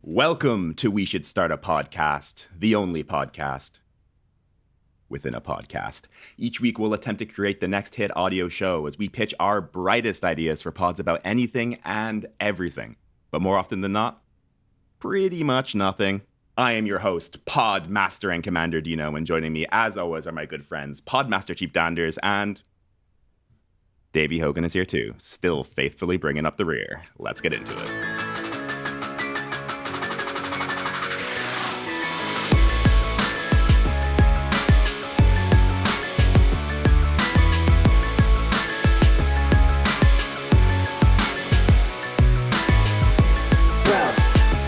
Welcome to We Should Start a Podcast, the only podcast within a podcast. Each week we'll attempt to create the next hit audio show as we pitch our brightest ideas for pods about anything and everything. But more often than not, pretty much nothing. I am your host, Pod Master and Commander Dino, and joining me as always are my good friends, Podmaster Chief Danders and Davey Hogan is here too, still faithfully bringing up the rear. Let's get into it.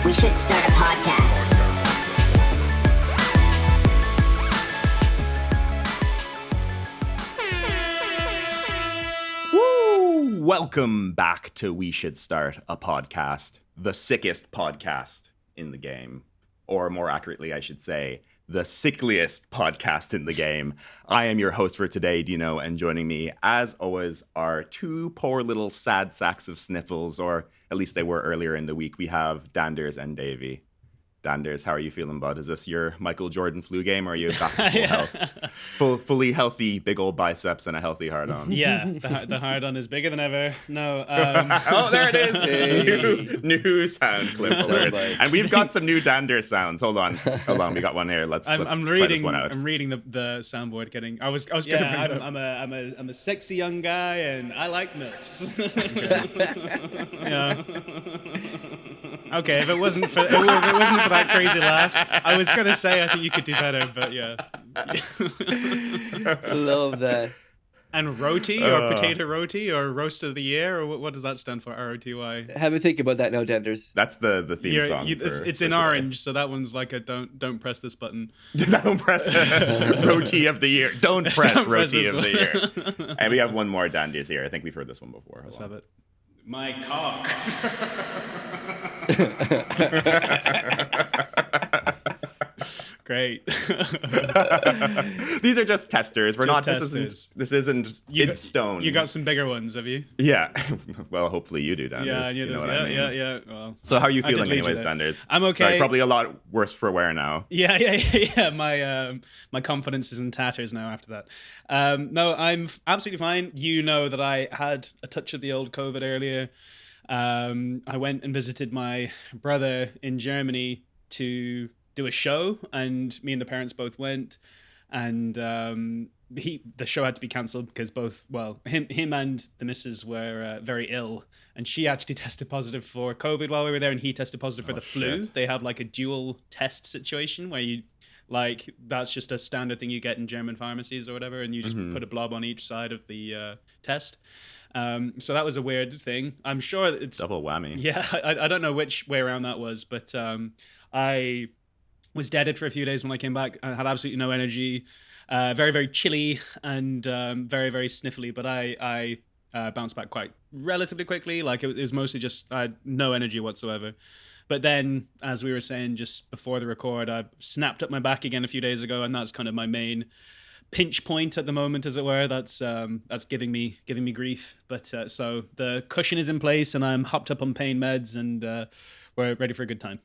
We should start a podcast. Woo! Welcome back to We Should Start a Podcast, the sickest podcast in the game. Or more accurately, I should say, the sickliest podcast in the game. I am your host for today, Dino, and joining me, as always, are two poor little sad sacks of sniffles, or at least they were earlier in the week. We have Danders and Davey. Danders, how are you feeling, bud? Is this your Michael Jordan flu game, or are you back to full health? Fully healthy, big old biceps and a healthy hard-on? Yeah, the hard-on is bigger than ever. No. Oh, there it is. Hey. New sound clip alert. And we've got some new Danders sounds. Hold on. We got one here. Let's try this one out. I'm reading the soundboard. I was going to bring it up. I'm a sexy young guy, and I like MILFs. Yeah. Okay, if it wasn't for that crazy laugh, I was gonna say I think you could do better, but yeah. Love that. And ROTY or potato roti or roast of the year, or what does that stand for? ROTY. Have a think about that now, Denders. That's the theme song. It's in orange, so that one's like a don't press this button. Don't press ROTY of the year. Don't press ROTY of the year. And we have one more Danders here. I think we've heard this one before. Let's have it. My cock. Great. These are just testers. We're Just not. testers. This isn't. It's stone. You got some bigger ones, have you? Yeah. Well, hopefully you do, Danders. Yeah, you know what I mean? yeah. Well, so how are you I did feeling, lead you anyways, there. Danders? I'm okay. Sorry, probably a lot worse for wear now. Yeah. My confidence is in tatters now after that. No, I'm absolutely fine. You know that I had a touch of the old COVID earlier. I went and visited my brother in Germany to do a show, and me and the parents both went, and the show had to be cancelled because him and the missus were very ill, and she actually tested positive for COVID while we were there, and he tested positive for the flu. They have like a dual test situation where you that's just a standard thing you get in German pharmacies or whatever, and you just put a blob on each side of the test. So that was a weird thing. I'm sure it's Double whammy. Yeah, I don't know which way around that was, but I was deaded for a few days when I came back. I had absolutely no energy, very, very chilly, and very, very sniffly. But I bounced back quite relatively quickly. Like it was mostly just I had no energy whatsoever. But then, as we were saying just before the record, I snapped up my back again a few days ago, and that's kind of my main pinch point at the moment, as it were. That's giving me grief. But so the cushion is in place, and I'm hopped up on pain meds, and we're ready for a good time.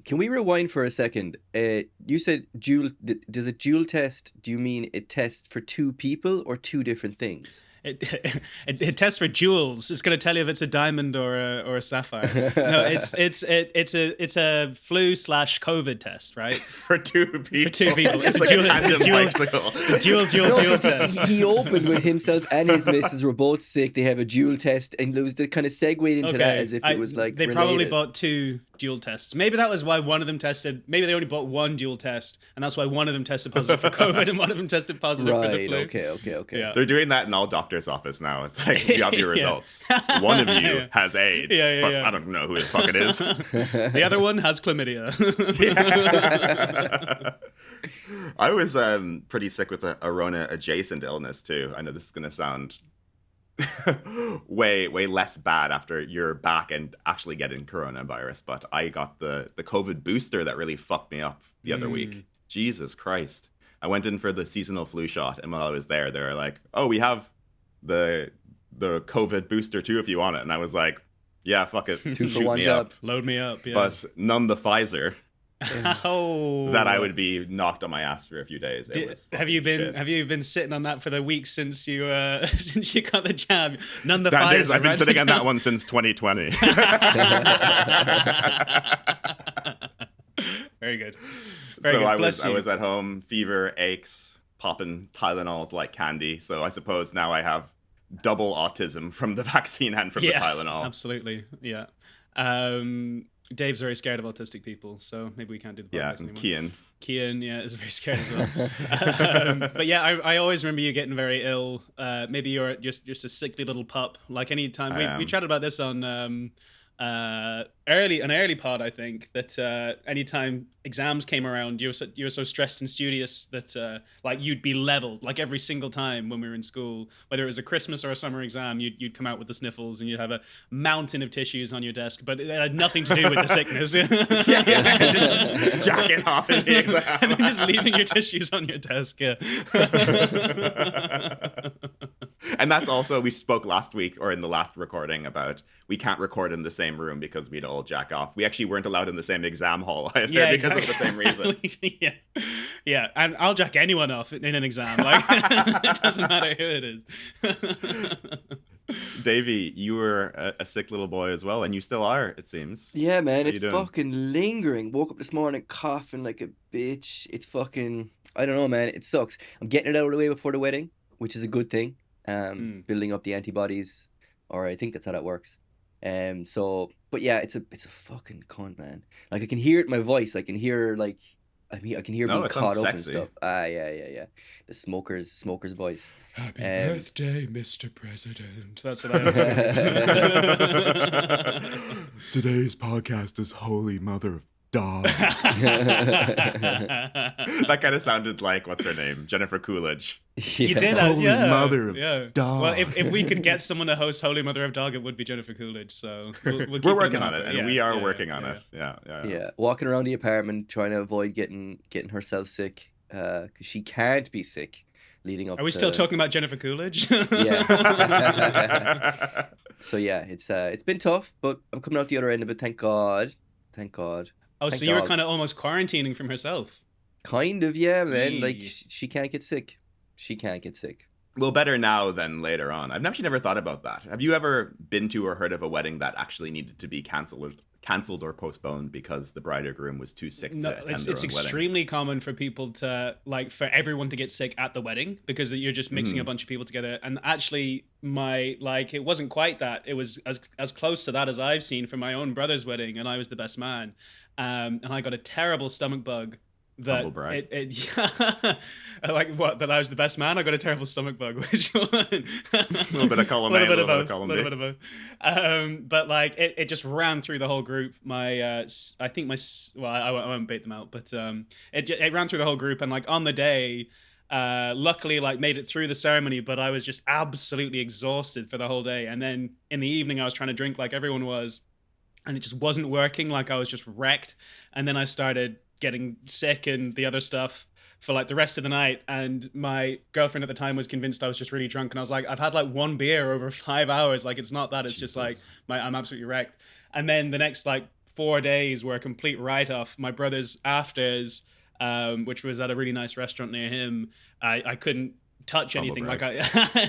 Can we rewind for a second? You said dual. Does a dual test? Do you mean it tests for two people or two different things? It tests for jewels. It's going to tell you if it's a diamond or a sapphire. No, it's a flu/COVID test, right? For two people. It's like a dual test. He opened with himself and his missus were both sick. They have a dual test, and it was the kind of segued into that as if it was like they related. probably bought two dual tests. Maybe that was why one of them tested. Maybe they only bought one dual test, and that's why one of them tested positive for COVID and one of them tested positive for the flu. Okay. Yeah. They're doing that in all doctors' office now. It's like, you have your results. One of you has AIDS, but I don't know who the fuck it is. The other one has chlamydia. I was pretty sick with a Rona adjacent illness too. I know this is going to sound way less bad after you're back and actually getting coronavirus, but I got the COVID booster that really fucked me up the other week. Jesus Christ. I went in for the seasonal flu shot, and while I was there, they were like, "Oh, we have the COVID booster too if you want it." And I was like, Yeah, fuck it. Two for Shoot one me job. up. Load me up. Yeah. But none the Pfizer Oh. that I would be knocked on my ass for a few days. Have you been sitting on that for the week since you since you got the jab? None the Pfizer. I've been sitting on that one since 2020. Very good. So I was at home, fever, aches, popping Tylenols like candy. So I suppose now I have double autism from the vaccine and from the Tylenol. Absolutely. Yeah. Dave's very scared of autistic people, so maybe we can't do the podcast anymore. Kian, is very scared as well. But yeah, I always remember you getting very ill. Maybe you're just a sickly little pup. Like anytime we chatted about this on early pod, I think, that anytime exams came around, you were so stressed and studious that like you'd be leveled like every single time when we were in school, whether it was a Christmas or a summer exam, you'd come out with the sniffles and you'd have a mountain of tissues on your desk, but it had nothing to do with the sickness. Just jacking off in the exam and then just leaving your tissues on your desk. Yeah. And that's also, we spoke last week or in the last recording about we can't record in the same room because we'd all jack off. We actually weren't allowed in the same exam hall either because of the same reason. Yeah, and I'll jack anyone off in an exam. Like it doesn't matter who it is. Davey, you were a sick little boy as well, and you still are, it seems. Yeah, man, it's fucking lingering. Woke up this morning coughing like a bitch. It's fucking, I don't know, man, it sucks. I'm getting it out of the way before the wedding, which is a good thing. Building up the antibodies, or I think that's how that works. But yeah, it's a fucking cunt, man. Like I can hear it in my voice. I can hear I can hear being caught up and stuff. Yeah. The smoker's voice. Happy birthday, Mr. President. That's what I understand. Today's podcast is Holy Mother of Dog. That kind of sounded like, what's her name? Jennifer Coolidge. Yeah. You did Holy Mother of Dog. Well, if we could get someone to host Holy Mother of Dog, it would be Jennifer Coolidge. So we're working on it, and we are working on it. Yeah. Walking around the apartment trying to avoid getting herself sick, because she can't be sick. Leading up. Are we still talking about Jennifer Coolidge? Yeah. So yeah, it's been tough, but I'm coming out the other end of it. Thank God. Oh, so you were kind of almost quarantining from herself. Kind of, yeah, man. Like she can't get sick. Well, better now than later on. I've actually never thought about that. Have you ever been to or heard of a wedding that actually needed to be cancelled or postponed because the bride or groom was too sick to attend their own it's extremely common for people to, like, for everyone to get sick at the wedding because you're just mixing a bunch of people together. And actually, it wasn't quite that. It was as close to that as I've seen for my own brother's wedding, and I was the best man. And I got a terrible stomach bug. That like what? That I was the best man. I got a terrible stomach bug. Which one? A little bit of column A, a little bit of column B. But like it just ran through the whole group. I won't bait them out, but it ran through the whole group. And like on the day, luckily like made it through the ceremony, but I was just absolutely exhausted for the whole day. And then in the evening, I was trying to drink like everyone was, and it just wasn't working. Like I was just wrecked. And then I started getting sick and the other stuff for like the rest of the night, and my girlfriend at the time was convinced I was just really drunk, and I was like, I've had like one beer over 5 hours, like it's not that, it's just like I'm absolutely wrecked. And then the next like 4 days were a complete write-off. My brother's afters, which was at a really nice restaurant near him, I couldn't touch anything. Like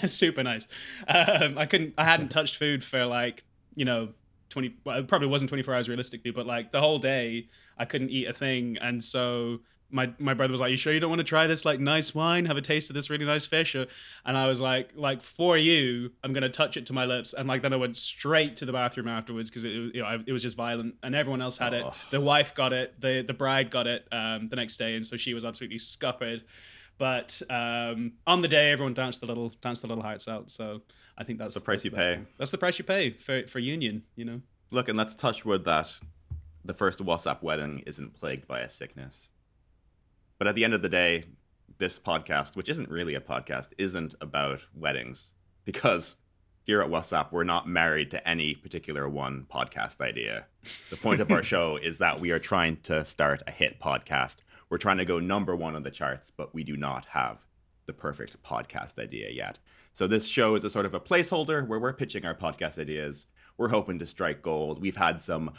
super nice. I hadn't touched food for like, 20, well, it probably wasn't 24 hours realistically, but like the whole day I couldn't eat a thing. And so my brother was like, you sure you don't want to try this like nice wine, have a taste of this really nice fish? And I was like for you, I'm going to touch it to my lips. And like, then I went straight to the bathroom afterwards because it was just violent, and everyone else had it. The wife got it. The bride got it the next day. And so she was absolutely scuppered. But on the day, everyone danced the little hearts out. So I think that's the price you pay. That's the price you pay for union, Look, and let's touch wood that the first WSSAP wedding isn't plagued by a sickness. But at the end of the day, this podcast, which isn't really a podcast, isn't about weddings. Because here at WSSAP, we're not married to any particular one podcast idea. The point of our show is that we are trying to start a hit podcast. We're trying to go number one on the charts, but we do not have the perfect podcast idea yet. So this show is a sort of a placeholder where we're pitching our podcast ideas. We're hoping to strike gold. We've had some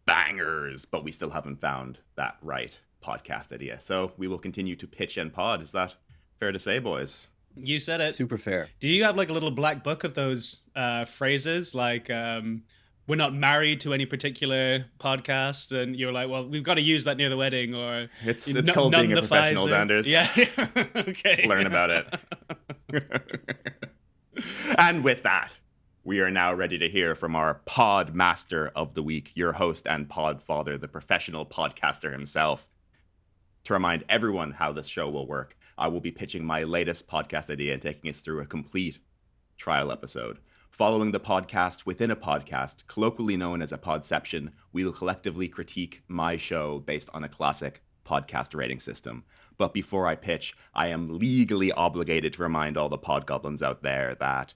bangers, but we still haven't found that right podcast idea. So we will continue to pitch and pod. Is that fair to say, boys? You said it. Super fair. Do you have like a little black book of those phrases? Like, we're not married to any particular podcast, and you're like, well, we've got to use that near the wedding, or it's called being a professional, Danders. Yeah. Okay. Learn about it. And with that, we are now ready to hear from our pod master of the week, your host and pod father, the professional podcaster himself. To remind everyone how this show will work, I will be pitching my latest podcast idea and taking us through a complete trial episode. Following the podcast within a podcast, colloquially known as a podception, we will collectively critique my show based on a classic podcast rating system. But before I pitch, I am legally obligated to remind all the podgoblins out there that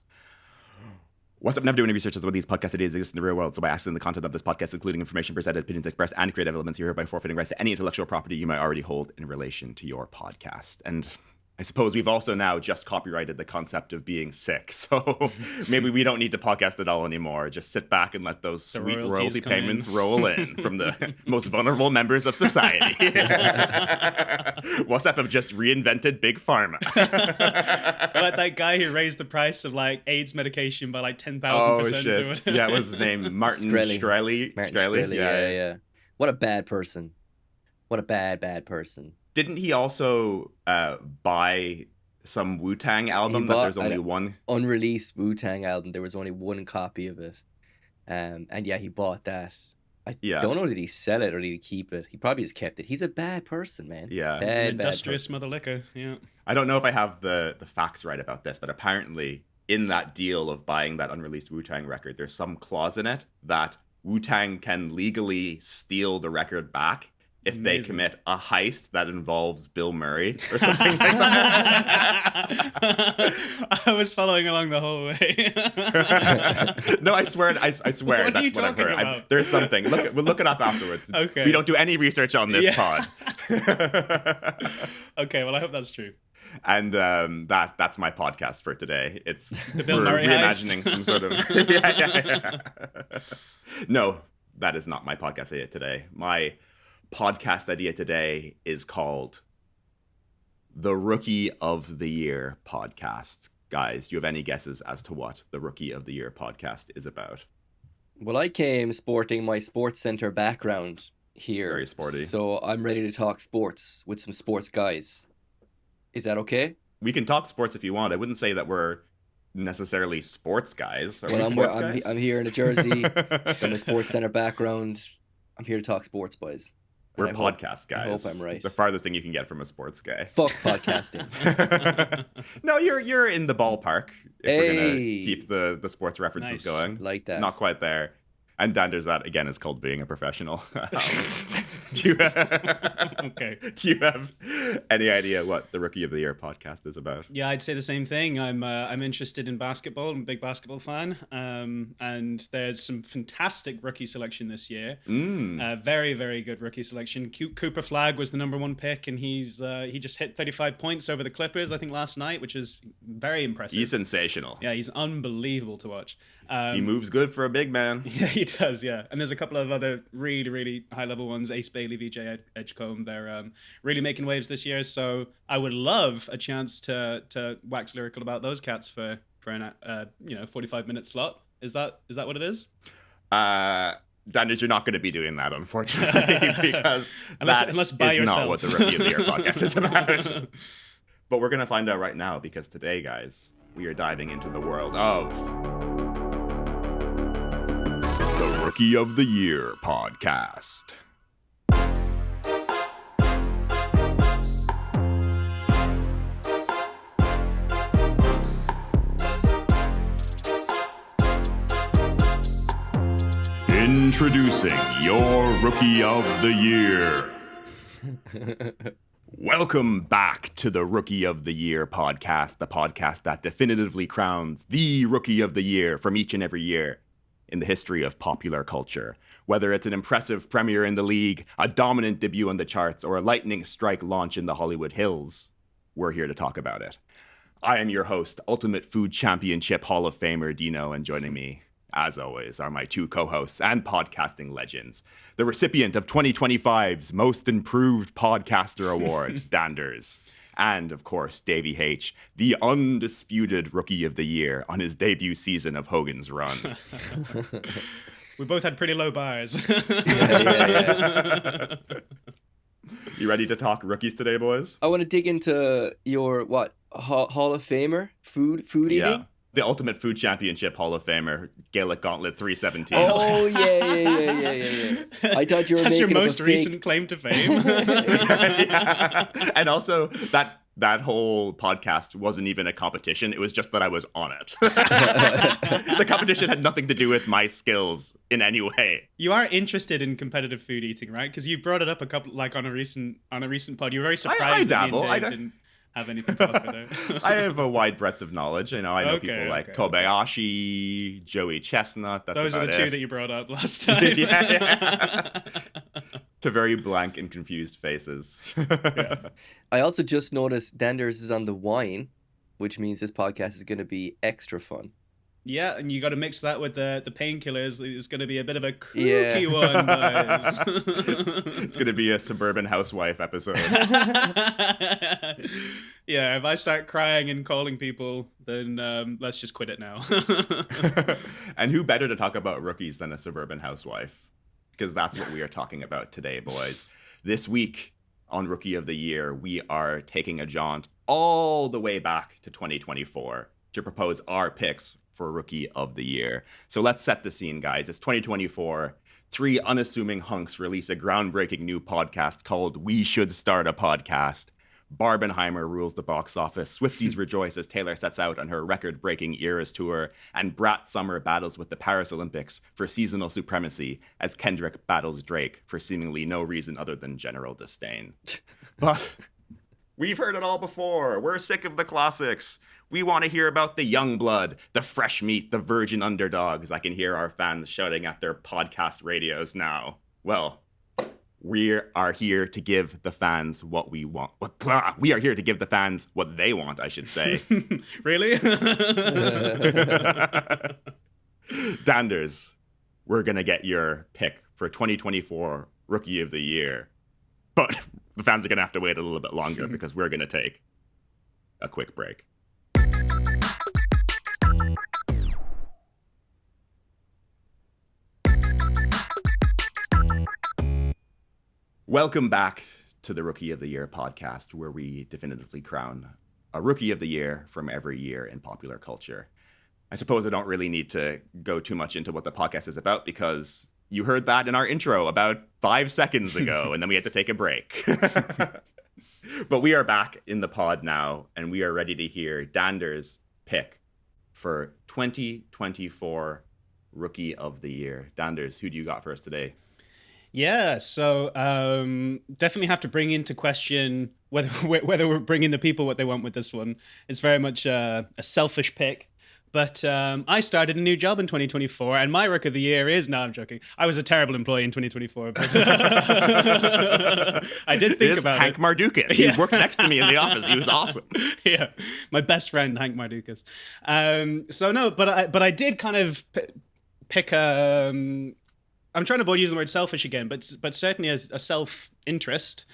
what's up? Never do any research as to whether these podcast ideas exist in the real world. So by accessing the content of this podcast, including information presented, opinions expressed, and creative elements, you're hereby forfeiting rights to any intellectual property you might already hold in relation to your podcast. And I suppose we've also now just copyrighted the concept of being sick. So maybe we don't need to podcast at all anymore. Just sit back and let those sweet royalty payments roll in from the most vulnerable members of society. WSSAP have just reinvented Big Pharma. Like that guy who raised the price of like AIDS medication by like 10,000%. Oh, shit. Yeah, what was his name? Martin Shkreli. Yeah. What a bad person. What a bad person. Didn't he also buy some Wu-Tang album that there's only one? Unreleased Wu-Tang album. There was only one copy of it. And yeah, he bought that. I don't know, did he sell it or did he keep it? He probably just kept it. He's a bad person, man. Yeah. He's an industrious mother liquor. Yeah. I don't know if I have the facts right about this, but apparently in that deal of buying that unreleased Wu-Tang record, there's some clause in it that Wu-Tang can legally steal the record back if they commit a heist that involves Bill Murray or something like that. I was following along the whole way. No, I swear that's what I've heard. There's something. We'll look it up afterwards. Okay. We don't do any research on this pod. Okay, well, I hope that's true. And that's my podcast for today. It's the Bill Murray reimagining heist. some sort of yeah. No, that is not my podcast idea today. My podcast idea today is called the Rookie of the Year podcast. Guys, do you have any guesses as to what the Rookie of the Year podcast is about? Well, I came sporting my Sports Center background here. Very sporty. So I'm ready to talk sports with some sports guys. Is that okay? We can talk sports if you want. I wouldn't say that we're necessarily sports guys. I'm here in a jersey. Got my Sports Center background. I'm here to talk sports, boys. We're podcast guys. I hope I'm right. The farthest thing you can get from a sports guy. Fuck podcasting. No, you're in the ballpark. If we're gonna keep the sports references going, like that. Not quite there. And Danders, that again is called being a professional. Do you have any idea what the Rookie of the Year podcast is about? Yeah, I'd say the same thing. I'm interested in basketball. I'm a big basketball fan. And there's some fantastic rookie selection this year. Very, very good rookie selection. Cooper Flagg was the number one pick, and he just hit 35 points over the Clippers, I think, last night, which is very impressive. He's sensational. Yeah, he's unbelievable to watch. He moves good for a big man. Yeah, he does, yeah. And there's a couple of other really, really high-level ones. Ace Bailey, VJ Edgecombe, they're really making waves this year. So I would love a chance to wax lyrical about those cats for an 45-minute slot. Is that what it is? Danders, you're not going to be doing that, unfortunately, because unless by yourself. Not what the Rookie of the Year podcast is about. But we're going to find out right now, because today, guys, we are diving into the world of the Rookie of the Year podcast. Introducing your Rookie of the Year. Welcome back to the Rookie of the Year podcast, the podcast that definitively crowns the Rookie of the Year from each and every year in the history of popular culture. Whether it's an impressive premiere in the league, a dominant debut on the charts, or a lightning strike launch in the Hollywood Hills, we're here to talk about it. I am your host, Ultimate Food Championship Hall of Famer Dino, and joining me, as always, are my two co-hosts and podcasting legends. The recipient of 2025's Most Improved Podcaster Award, Danders. And, of course, Davey H., the undisputed Rookie of the Year on his debut season of Hogan's Run. We both had pretty low bars. Yeah. You ready to talk rookies today, boys? I want to dig into your, Hall of Famer? Food eating? Yeah. The Ultimate Food Championship Hall of Famer, Gaelic Gauntlet 317. Oh, yeah. I thought you were That's making your up most a recent fake... claim to fame. Yeah. And also, that whole podcast wasn't even a competition. It was just that I was on it. The competition had nothing to do with my skills in any way. You are interested in competitive food eating, right? Because you brought it up a couple, like on a recent pod. You were very surprised that me and Dave didn't have anything to talk about. I have a wide breadth of knowledge. I know people like Kobayashi, Joey Chestnut. Those are the two that you brought up last time. Yeah. To very blank and confused faces. Yeah. I also just noticed Danders is on the wine, which means this podcast is going to be extra fun. Yeah, and you got to mix that with the painkillers. It's going to be a bit of a kooky one, guys. It's going to be a suburban housewife episode. Yeah, if I start crying and calling people, then let's just quit it now. And who better to talk about rookies than a suburban housewife? Because that's what we are talking about today, boys. This week on Rookie of the Year, we are taking a jaunt all the way back to 2024 to propose our picks for Rookie of the Year. So let's set the scene, guys. It's 2024. Three unassuming hunks release a groundbreaking new podcast called We Should Start a Podcast. Barbenheimer rules the box office, Swifties rejoice as Taylor sets out on her record-breaking Eras tour, and Brat Summer battles with the Paris Olympics for seasonal supremacy as Kendrick battles Drake for seemingly no reason other than general disdain. But we've heard it all before. We're sick of the classics. We want to hear about the young blood, the fresh meat, the virgin underdogs. I can hear our fans shouting at their podcast radios now. Well, we are here to give the fans what we want. We are here to give the fans what they want, I should say. Really? Danders, we're going to get your pick for 2024 Rookie of the Year. But the fans are going to have to wait a little bit longer because we're going to take a quick break. Welcome back to the Rookie of the Year podcast, where we definitively crown a Rookie of the Year from every year in popular culture. I suppose I don't really need to go too much into what the podcast is about because you heard that in our intro about 5 seconds ago, and then we had to take a break. But we are back in the pod now, and we are ready to hear Dander's pick for 2024 Rookie of the Year. Danders, who do you got for us today? Yeah, so definitely have to bring into question whether we're bringing the people what they want with this one. It's very much a selfish pick. But I started a new job in 2024, and my Rook of the Year is... No, I'm joking. I was a terrible employee in 2024. But I did think about Hank it. Mardukas. He worked next to me in the office. He was awesome. Yeah, my best friend, Hank Mardukas. But I did kind of pick a... I'm trying to avoid using the word selfish again, but certainly a self-interest.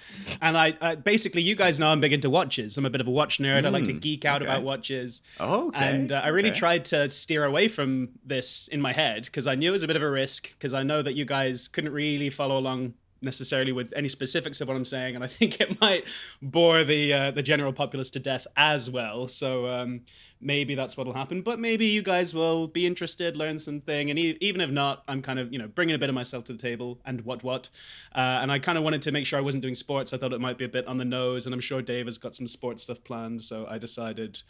And I basically, you guys know I'm big into watches. I'm a bit of a watch nerd. I like to geek out about watches. Oh, okay. And I really tried to steer away from this in my head because I knew it was a bit of a risk because I know that you guys couldn't really follow along necessarily with any specifics of what I'm saying, and I think it might bore the general populace to death as well. So maybe that's what'll happen. But maybe you guys will be interested, learn something, and even if not, I'm kind of bringing a bit of myself to the table and what. And I kind of wanted to make sure I wasn't doing sports. I thought it might be a bit on the nose, and I'm sure Dave has got some sports stuff planned. So I decided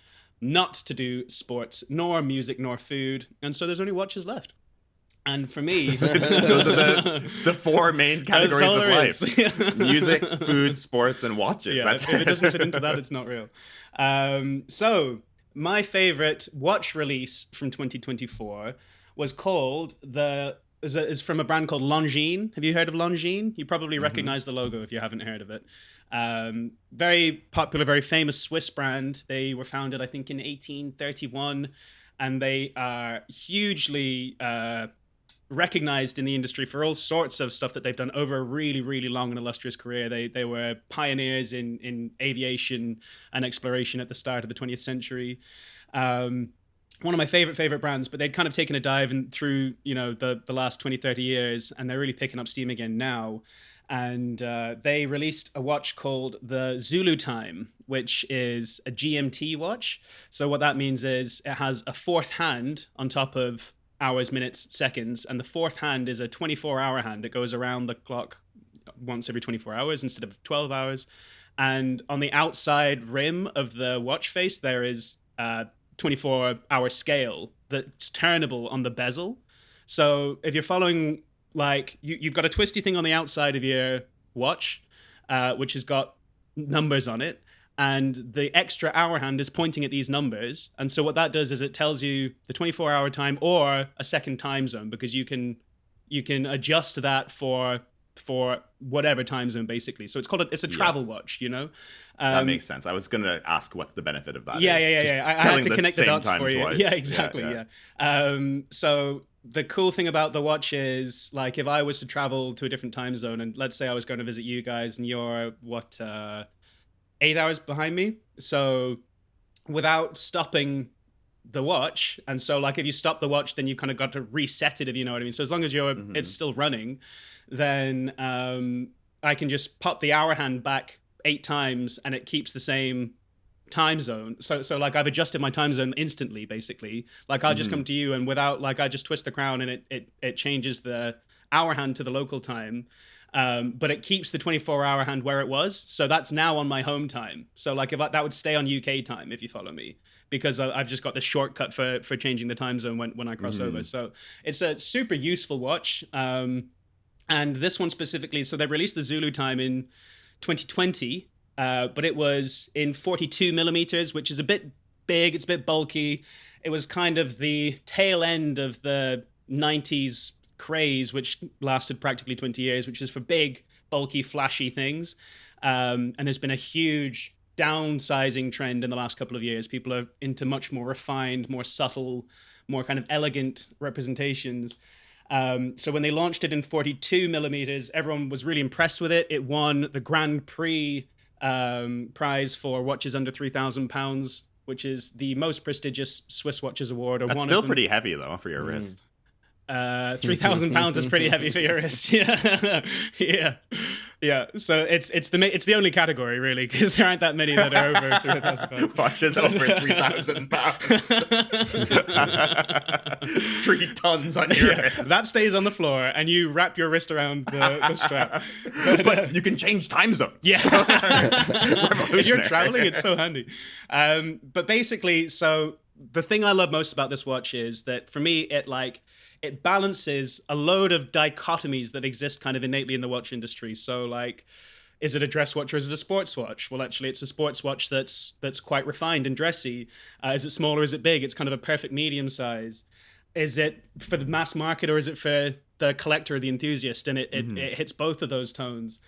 not to do sports, nor music, nor food, and so there's only watches left. And for me, those are the four main categories of life: Yeah. music, food, sports, and watches. Yeah, That's if it doesn't fit into that, it's not real. So my favorite watch release from 2024 was called is from a brand called Longines. Have you heard of Longines? You probably recognize the logo if you haven't heard of it. Very popular, very famous Swiss brand. They were founded, I think, in 1831. and they are hugely recognized in the industry for all sorts of stuff that they've done over a really, really long and illustrious career. They were pioneers in aviation and exploration at the start of the 20th century. One of my favorite brands, but they'd kind of taken a dive through, the last 20, 30 years, and they're really picking up steam again now. And they released a watch called the Zulu Time, which is a GMT watch. So what that means is it has a fourth hand on top of hours, minutes, seconds, and the fourth hand is a 24-hour hand. It goes around the clock once every 24 hours instead of 12 hours. And on the outside rim of the watch face, there is a 24-hour scale that's turnable on the bezel. So if you're following, like, you've got a twisty thing on the outside of your watch, which has got numbers on it, and the extra hour hand is pointing at these numbers. And so what that does is it tells you the 24-hour time or a second time zone, because you can adjust that for whatever time zone, basically. So it's a travel watch, That makes sense. I was going to ask what's the benefit of that. Yeah. I had to connect the dots for you. Twice. Yeah, exactly. Yeah. So the cool thing about the watch is, like, if I was to travel to a different time zone, and let's say I was going to visit you guys, and you're 8 hours behind me. So without stopping the watch, and so, like, if you stop the watch, then you kind of got to reset it, if you know what I mean. So as long as it's still running, then I can just pop the hour hand back 8 times and it keeps the same time zone. So like, I've adjusted my time zone instantly, basically. Like, I'll just come to you, and without, like, I just twist the crown and it changes the hour hand to the local time. But it keeps the 24-hour hand where it was. So that's now on my home time. So, like, that would stay on UK time, if you follow me, because I've just got the shortcut for changing the time zone when I cross over. So it's a super useful watch. And this one specifically, so they released the Zulu Time in 2020, but it was in 42 millimeters, which is a bit big. It's a bit bulky. It was kind of the tail end of the 90s craze, which lasted practically 20 years, which is for big, bulky, flashy things. And there's been a huge downsizing trend in the last couple of years. People are into much more refined, more subtle, more kind of elegant representations. So when they launched it in 42 millimeters, everyone was really impressed with it. It won the Grand Prix prize for watches under £3,000, which is the most prestigious Swiss Watches Award. That's still pretty heavy, though, for your wrist. £3,000 is pretty heavy for your wrist. Yeah. So it's the only category, really, because there aren't that many that are over £3,000. Watches over £3,000. 3 tons on your wrist. That stays on the floor, and you wrap your wrist around the strap. But you can change time zones. Yeah. If you're traveling, it's so handy. But basically, so the thing I love most about this watch is that, for me, it balances a load of dichotomies that exist kind of innately in the watch industry. So, like, is it a dress watch or is it a sports watch? Well, actually, it's a sports watch that's quite refined and dressy. Is it small or is it big? It's kind of a perfect medium size. Is it for the mass market or is it for the collector or the enthusiast? And it hits both of those tones.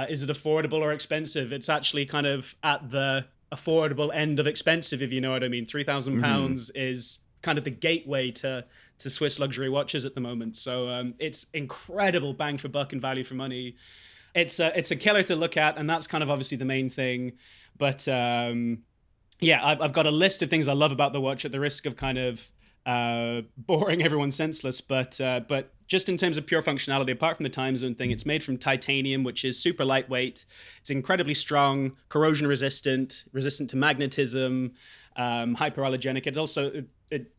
Is it affordable or expensive? It's actually kind of at the affordable end of expensive, if you know what I mean. £3,000 is kind of the gateway to Swiss luxury watches at the moment. So it's incredible bang for buck and value for money. It's a killer to look at, and that's kind of obviously the main thing. But I've got a list of things I love about the watch, at the risk of kind of boring everyone senseless. But just in terms of pure functionality, apart from the time zone thing, it's made from titanium, which is super lightweight. It's incredibly strong, corrosion resistant to magnetism, hyperallergenic. It also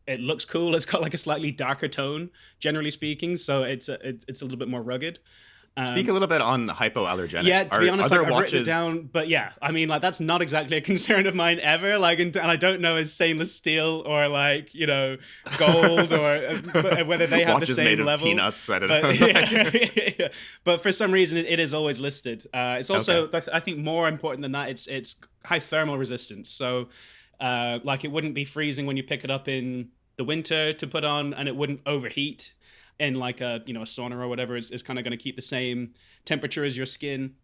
it looks cool. It's got like a slightly darker tone, generally speaking, so it's a little bit more rugged. Speak a little bit on hypoallergenic. Yeah, to be honest, I've written it down, but yeah, I mean, like, that's not exactly a concern of mine ever. Like, and I don't know if stainless steel or, like, gold or whether they have watches the same made level. Of peanuts, I don't know. Yeah. But for some reason, it is always listed. It's also, I think, more important than that. It's high thermal resistance. So, like, it wouldn't be freezing when you pick it up in the winter to put on, and it wouldn't overheat in like a sauna or whatever. Is kind of going to keep the same temperature as your skin.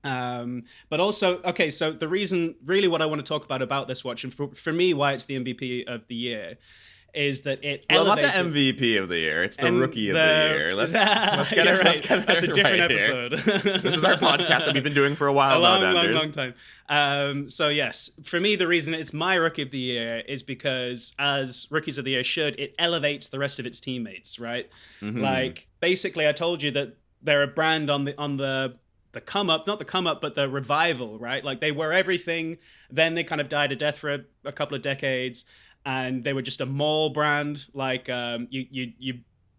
But also, okay, so the reason, really, what I want to talk about this watch, and for me, why it's the MVP of the year, is that it Well, not elevated... the MVP of the year. It's the And rookie of the year. Let's get You're it. right. Let's get That's a it different right here. episode. This is our podcast that we've been doing for a while now, Danders. long time. So yes, for me, the reason it's my rookie of the year is because, as rookies of the year should, it elevates the rest of its teammates, right? Mm-hmm. Like, basically, I told you that they're a brand on the come up, not the come up, but the revival, right? Like, they were everything. Then they kind of died a death for a couple of decades, and they were just a mall brand. Like,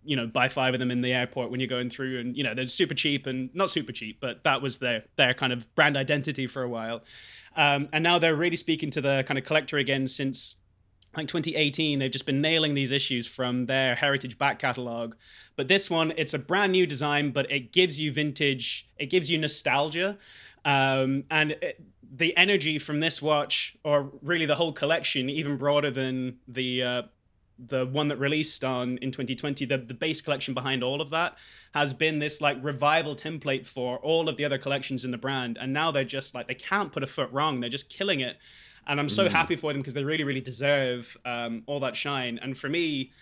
you know, buy 5 of them in the airport when you're going through, and you know, they're super cheap, and not super cheap, but that was their kind of brand identity for a while. And now they're really speaking to the kind of collector again since like 2018. They've just been nailing these issues from their heritage back catalog. But this one, it's a brand new design, but it gives you vintage, it gives you nostalgia. The energy from this watch, or really the whole collection, even broader than the one that released in 2020, the base collection behind all of that, has been this like revival template for all of the other collections in the brand. And now they're just like, they can't put a foot wrong. They're just killing it. And I'm so happy for them because they really, really deserve all that shine. And for me,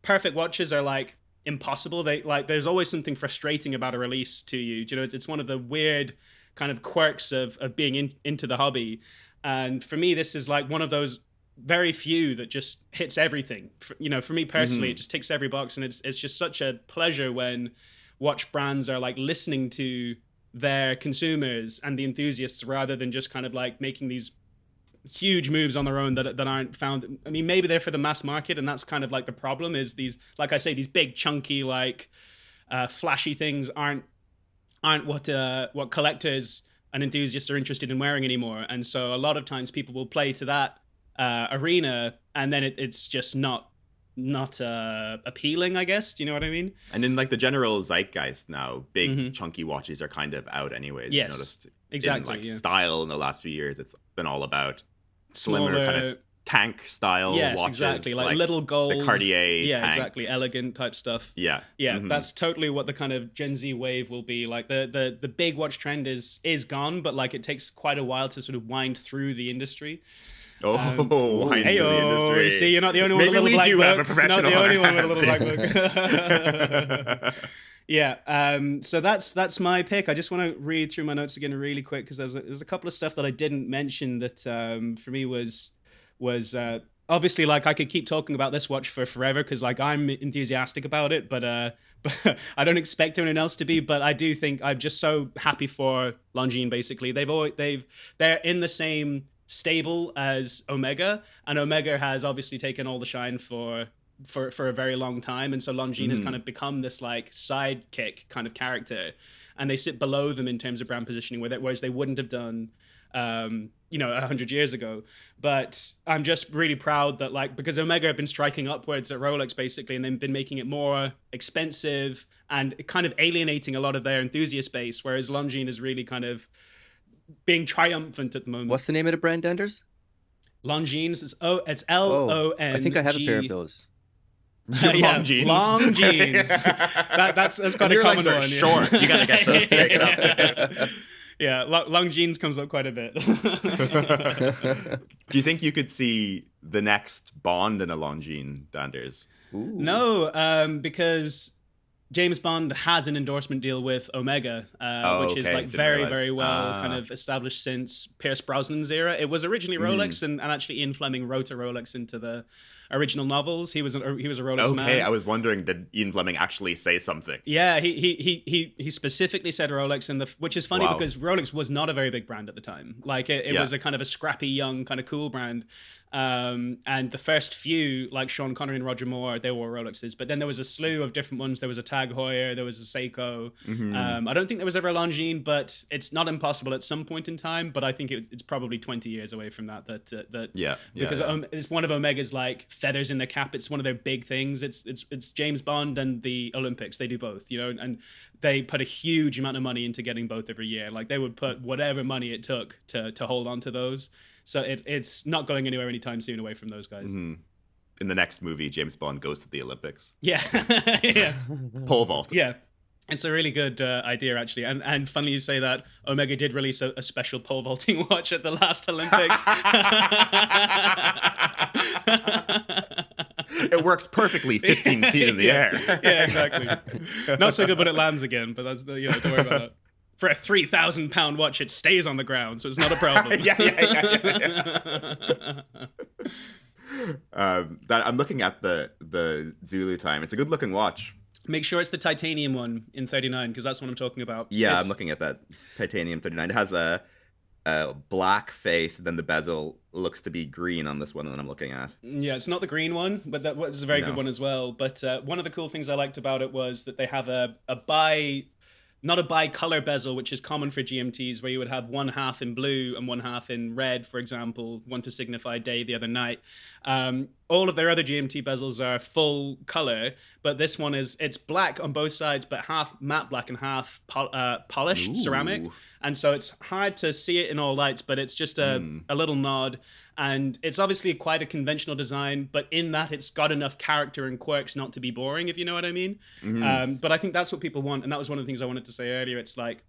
perfect watches are like impossible. They like, there's always something frustrating about a release to you. You know, it's one of the weird kind of quirks of being into the hobby. And for me, this is like one of those very few that just hits everything. You know, for me personally, it just ticks every box, and it's just such a pleasure when watch brands are like listening to their consumers and the enthusiasts rather than just kind of like making these huge moves on their own that aren't found. I mean, maybe they're for the mass market, and that's kind of like the problem is these, like I say, these big chunky like flashy things aren't what collectors and enthusiasts are interested in wearing anymore. And so a lot of times people will play to that arena, and then it's just not appealing, I guess. Do you know what I mean? And in like the general zeitgeist now, big chunky watches are kind of out anyways. Yes, you noticed exactly. In like style in the last few years, it's been all about slimmer kind of tank style watches. Exactly, like little gold, the Cartier tank. Exactly, elegant type stuff. Yeah, That's totally what the kind of Gen Z wave will be. Like the big watch trend is gone, but like it takes quite a while to sort of wind through the industry. Wind through the industry. See, you're not the only one with a little black book. Not the only one with a little black book. Yeah, so that's my pick. I just want to read through my notes again really quick because there's a couple of stuff that I didn't mention that for me was obviously, like, I could keep talking about this watch for forever because like I'm enthusiastic about it, but I don't expect anyone else to be. But I do think I'm just so happy for Longines. Basically, they're in the same stable as Omega, and Omega has obviously taken all the shine for a very long time, and so Longines has kind of become this like sidekick kind of character, and they sit below them in terms of brand positioning, whereas they wouldn't have done 100 years ago. But I'm just really proud that, like, because Omega have been striking upwards at Rolex basically, and they've been making it more expensive and kind of alienating a lot of their enthusiast base, whereas Longines is really kind of being triumphant at the moment. What's the name of the brand, Anders? Longines. It's L-O-N-G. I think I have a pair of those. Longines. Longines. that's quite a common one. Short. You gotta get those taken up. Yeah, Longines comes up quite a bit. Do you think you could see the next Bond in a Longines, Danders? Ooh. No, because James Bond has an endorsement deal with Omega, which is like very well kind of established since Pierce Brosnan's era. It was originally Rolex, and actually Ian Fleming wrote a Rolex into the original novels. He was a Rolex man. Okay, I was wondering, did Ian Fleming actually say something? Yeah, he specifically said Rolex, which is funny because Rolex was not a very big brand at the time. Like it was a kind of a scrappy, young, kind of cool brand. And the first few, like Sean Connery and Roger Moore, they wore Rolexes. But then there was a slew of different ones. There was a Tag Heuer, there was a Seiko. I don't think there was ever a Longines, but it's not impossible at some point in time. But I think it's probably 20 years away from that. Because it's one of Omega's like feathers in their cap. It's one of their big things. It's James Bond and the Olympics. They do both, you know, and they put a huge amount of money into getting both every year. Like they would put whatever money it took to hold on to those. So it's not going anywhere anytime soon away from those guys. In the next movie, James Bond goes to the Olympics. Yeah. Yeah. Pole vault. Yeah. It's a really good idea, actually. And funny you say that, Omega did release a special pole vaulting watch at the last Olympics. It works perfectly 15 feet in the air. Yeah, exactly. Not so good when it lands again, but that's don't worry about that. For a 3,000-pound watch, it stays on the ground, so it's not a problem. Yeah. I'm looking at the Zulu time. It's a good looking watch. Make sure it's the titanium one in 39, because that's what I'm talking about. Yeah, I'm looking at that titanium 39. It has a black face, and then the bezel looks to be green on this one that I'm looking at. Yeah, it's not the green one, but that was a very good one as well. But one of the cool things I liked about it was that they have not a bi-color bezel, which is common for GMTs, where you would have one half in blue and one half in red, for example, one to signify day, the other night. All of their other GMT bezels are full color, but this one it's black on both sides, but half matte black and half polished ceramic. And so it's hard to see it in all lights, but it's just a little nod. And it's obviously quite a conventional design, but in that it's got enough character and quirks not to be boring, if you know what I mean. But I think that's what people want. And that was one of the things I wanted to say earlier. It's like,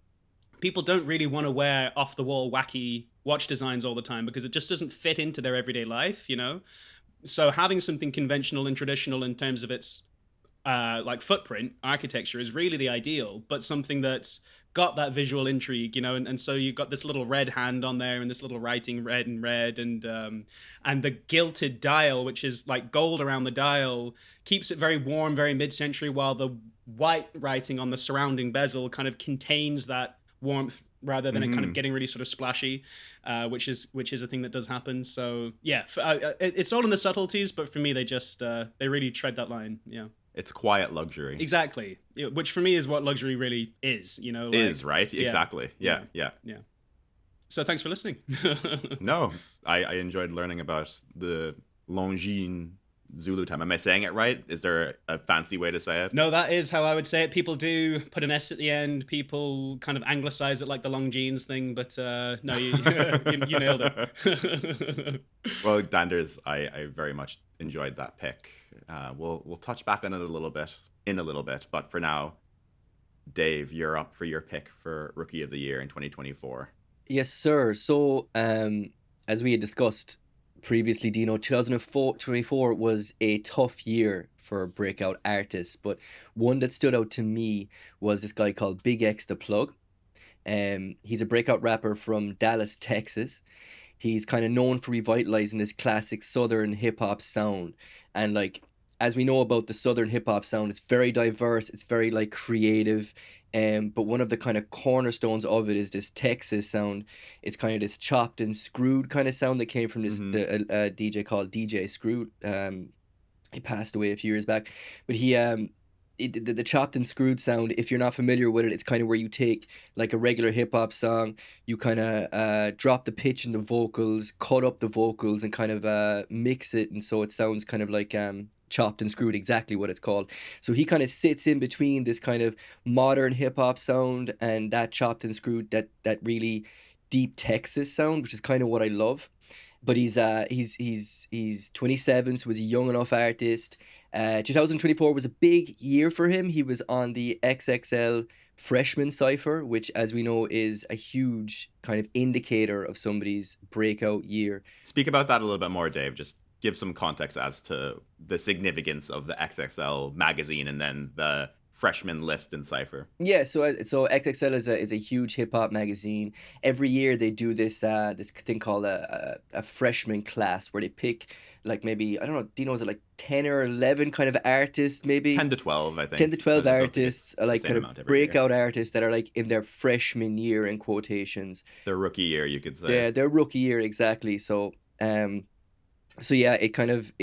people don't really want to wear off-the-wall, wacky watch designs all the time because it just doesn't fit into their everyday life, you know? So having something conventional and traditional in terms of its like footprint, architecture is really the ideal, but something that's got that visual intrigue, you know, and so you've got this little red hand on there and this little writing red and the gilded dial, which is like gold around the dial, keeps it very warm, very mid-century, while the white writing on the surrounding bezel kind of contains that warmth rather than it kind of getting really sort of splashy, which is a thing that does happen. So yeah, it's all in the subtleties, but for me, they really tread that line. Yeah. It's quiet luxury. Exactly. Which for me is what luxury really is, you know. Like, is, right? Yeah. Exactly. Yeah. So thanks for listening. No, I enjoyed learning about the Longines Zulu time. Am I saying it right? Is there a fancy way to say it? No, that is how I would say it. People do put an S at the end. People kind of anglicize it like the long jeans thing, but no, you nailed it. Well, Danders, I very much enjoyed that pick. We'll touch back on it a little bit, but for now, Dave, you're up for your pick for Rookie of the Year in 2024. Yes, sir. So, as we had discussed previously, Dino, 2024 was a tough year for breakout artists, but one that stood out to me was this guy called Big X the Plug. He's a breakout rapper from Dallas, Texas. He's kind of known for revitalizing this classic Southern hip hop sound. And like, as we know about the Southern hip hop sound, it's very diverse. It's very like creative. But one of the kind of cornerstones of it is this Texas sound. It's kind of this chopped and screwed kind of sound that came from this DJ called DJ Screwed. He passed away a few years back, but the chopped and screwed sound, if you're not familiar with it, it's kind of where you take like a regular hip hop song, you kind of drop the pitch in the vocals, cut up the vocals, and kind of mix it, and so it sounds kind of like chopped and screwed, exactly what it's called. So he kind of sits in between this kind of modern hip hop sound and that chopped and screwed, that really deep Texas sound, which is kind of what I love. But he's 27, so he's a young enough artist. 2024 was a big year for him. He was on the XXL Freshman Cypher, which, as we know, is a huge kind of indicator of somebody's breakout year. Speak about that a little bit more, Dave. Just give some context as to the significance of the XXL magazine and then the freshman list in Cypher. Yeah, so XXL is a huge hip hop magazine. Every year they do this thing called a freshman class where they pick like maybe, I don't know, Dino, is it like 10 or 11 kind of artists maybe? 10 to 12, I think. 10 to 12 artists, like kind of breakout artists that are like in their freshman year in quotations. Their rookie year, you could say. Yeah, their rookie year, exactly. So yeah, it kind of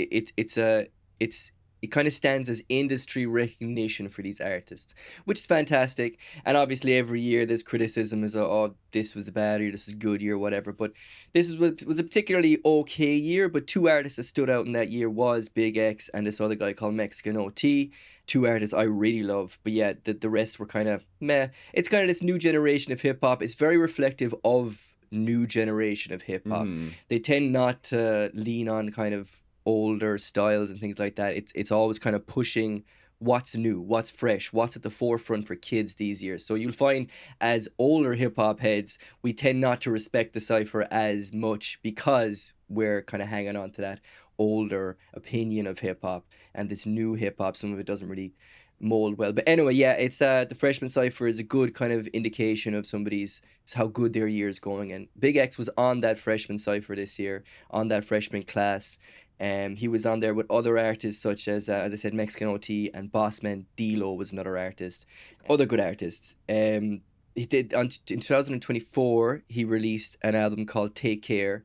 it kind of stands as industry recognition for these artists, which is fantastic. And obviously every year there's criticism as, oh, this was a bad year, this is a good year, whatever. But this was a particularly okay year, but two artists that stood out in that year was Big X and this other guy called Mexican OT. Two artists I really love, but yeah, the rest were kind of meh. It's kind of this new generation of hip-hop. It's very reflective of new generation of hip-hop. They tend not to lean on kind of older styles and things like that. It's always kind of pushing what's new, what's fresh, what's at the forefront for kids these years. So you'll find as older hip-hop heads, we tend not to respect the cypher as much because we're kind of hanging on to that older opinion of hip hop and this new hip hop. Some of it doesn't really mold well. But anyway, yeah, it's the freshman cipher is a good kind of indication of somebody's how good their year is going. And Big X was on that freshman cipher this year, on that freshman class. He was on there with other artists such as I said, Mexican OT and Bossman. Dilo was another artist. Other good artists. He did in 2024. He released an album called Take Care.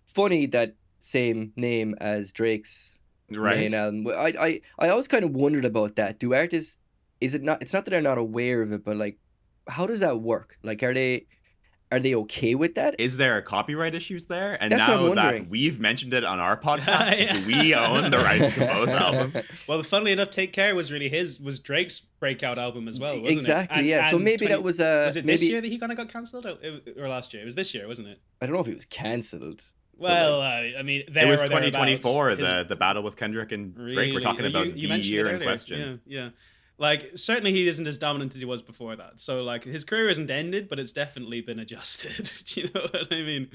Funny that same name as Drake's main album. I always kind of wondered about that. Do artists? Is it not? It's not that they're not aware of it, but like, how does that work? Like, are they okay with that? Is there copyright issues there? And That's what I'm now that wondering. we've mentioned it on our podcast, do we own the rights to both albums? Well, funnily enough, Take Care was Drake's breakout album as well, wasn't Exactly, it? yeah. So maybe that was was it this maybe year that he kind of got cancelled, or last year? It was this year, wasn't it? I don't know if it was cancelled. Well, I mean, It was 2024, the battle with Kendrick and Drake. We're talking about you the mentioned year it in earlier. question. Yeah. Like, certainly he isn't as dominant as he was before that. So, like, his career isn't ended, but it's definitely been adjusted. Do you know what I mean?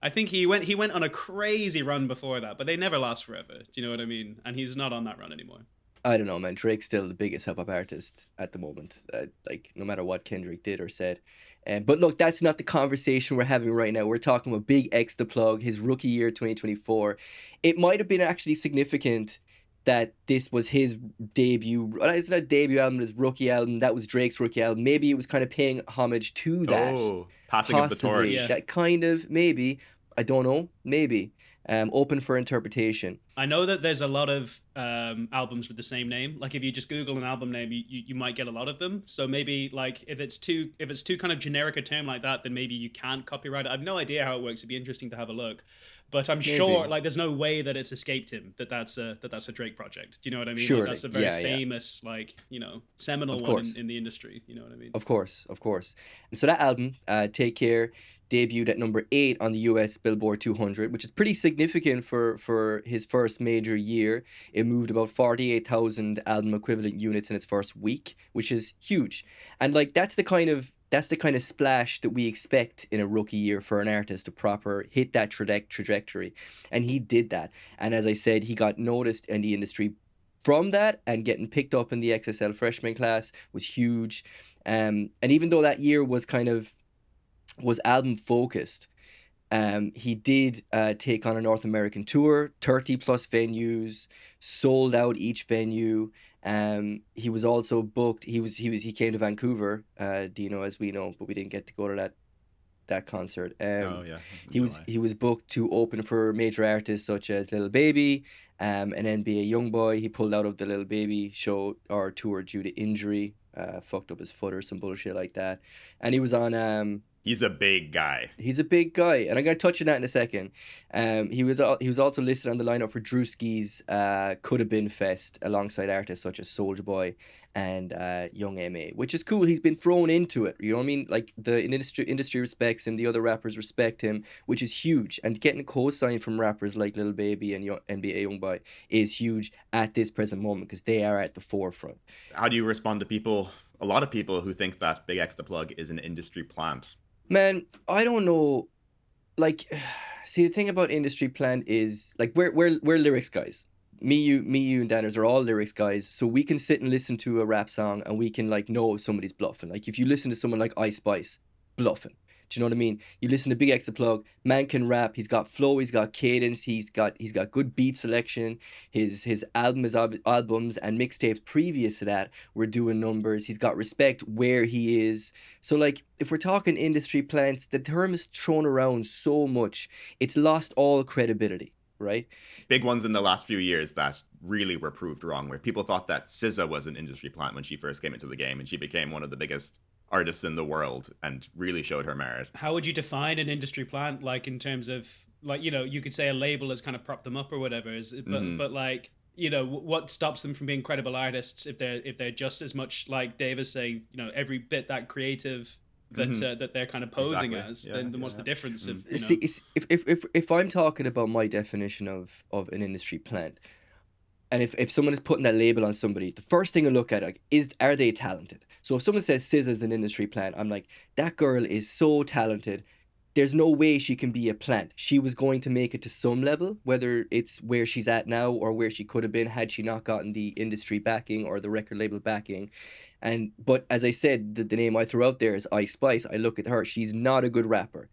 I think he went on a crazy run before that, but they never last forever. Do you know what I mean? And he's not on that run anymore. I don't know, man. Drake's still the biggest hip hop artist at the moment. Like, no matter what Kendrick did or said. But look, that's not the conversation we're having right now. We're talking about Big X the Plug, his rookie year 2024. It might have been actually significant that this was his debut. It's not a debut album, his rookie album. That was Drake's rookie album. Maybe it was kind of paying homage to that. Oh, passing of the torch. Yeah. That kind of, maybe. I don't know. Maybe. Open for interpretation. I know that there's a lot of albums with the same name. Like, if you just Google an album name, you might get a lot of them. So maybe, like, if it's too kind of generic a term like that, then maybe you can't copyright it. I have no idea how it works. It'd be interesting to have a look. But I'm sure, like, there's no way that it's escaped him that's a Drake project. Do you know what I mean? Surely. Like, that's a very Yeah. famous, like, you know, seminal Of one course. in the industry. You know what I mean? Of course. And so that album, Take Care, debuted at number 8 on the US Billboard 200, which is pretty significant for his first major year. It moved about 48,000 album equivalent units in its first week, which is huge. And like that's the kind of splash that we expect in a rookie year for an artist to proper hit that trajectory. And he did that. And as I said, he got noticed in the industry from that, and getting picked up in the XSL freshman class was huge. And even though that year was album focused, he did take on a North American tour, 30 plus venues, sold out each venue. He was also booked. He came to Vancouver, Dino, as we know, but we didn't get to go to that concert. He was booked to open for major artists such as Lil Baby, an NBA YoungBoy. He pulled out of the Lil Baby show or tour due to injury, fucked up his foot or some bullshit like that. And he was on He's a big guy. He's a big guy, and I'm going to touch on that in a second. He was also listed on the lineup for Drewski's Could Have Been Fest alongside artists such as Soulja Boy and Young M.A., which is cool. He's been thrown into it. You know what I mean? Like the industry respects him, the other rappers respect him, which is huge. And getting a co-sign from rappers like Lil Baby and NBA YoungBoy is huge at this present moment because they are at the forefront. How do you respond to a lot of people who think that Big X the Plug is an industry plant? Man, I don't know. Like, see, the thing about industry plant is like we're lyrics guys. Me, you, and Danners are all lyrics guys. So we can sit and listen to a rap song and we can like know if somebody's bluffing. Like if you listen to someone like Ice Spice, bluffing. Do you know what I mean? You listen to Big X the Plug, man can rap. He's got flow. He's got cadence. He's got good beat selection. His albums and mixtapes previous to that were doing numbers. He's got respect where he is. So like if we're talking industry plants, the term is thrown around so much, it's lost all credibility. Right? Big ones in the last few years that really were proved wrong, where people thought that SZA was an industry plant when she first came into the game, and she became one of the biggest artists in the world and really showed her merit. How would you define an industry plant, like in terms of, like, you know, you could say a label has kind of propped them up or whatever, but like, you know, what stops them from being credible artists if they're just as much, like Dave is saying, you know, every bit that creative that they're kind of posing as, then what's the difference? Of, you know? See, if I'm talking about my definition of an industry plant, and if someone is putting that label on somebody, the first thing I look at are they talented? So if someone says SZA's an industry plant, I'm like, that girl is so talented. there's no way she can be a plant. She was going to make it to some level, whether it's where she's at now or where she could have been had she not gotten the industry backing or the record label backing. But as I said, the name I threw out there is Ice Spice. I look at her, she's not a good rapper.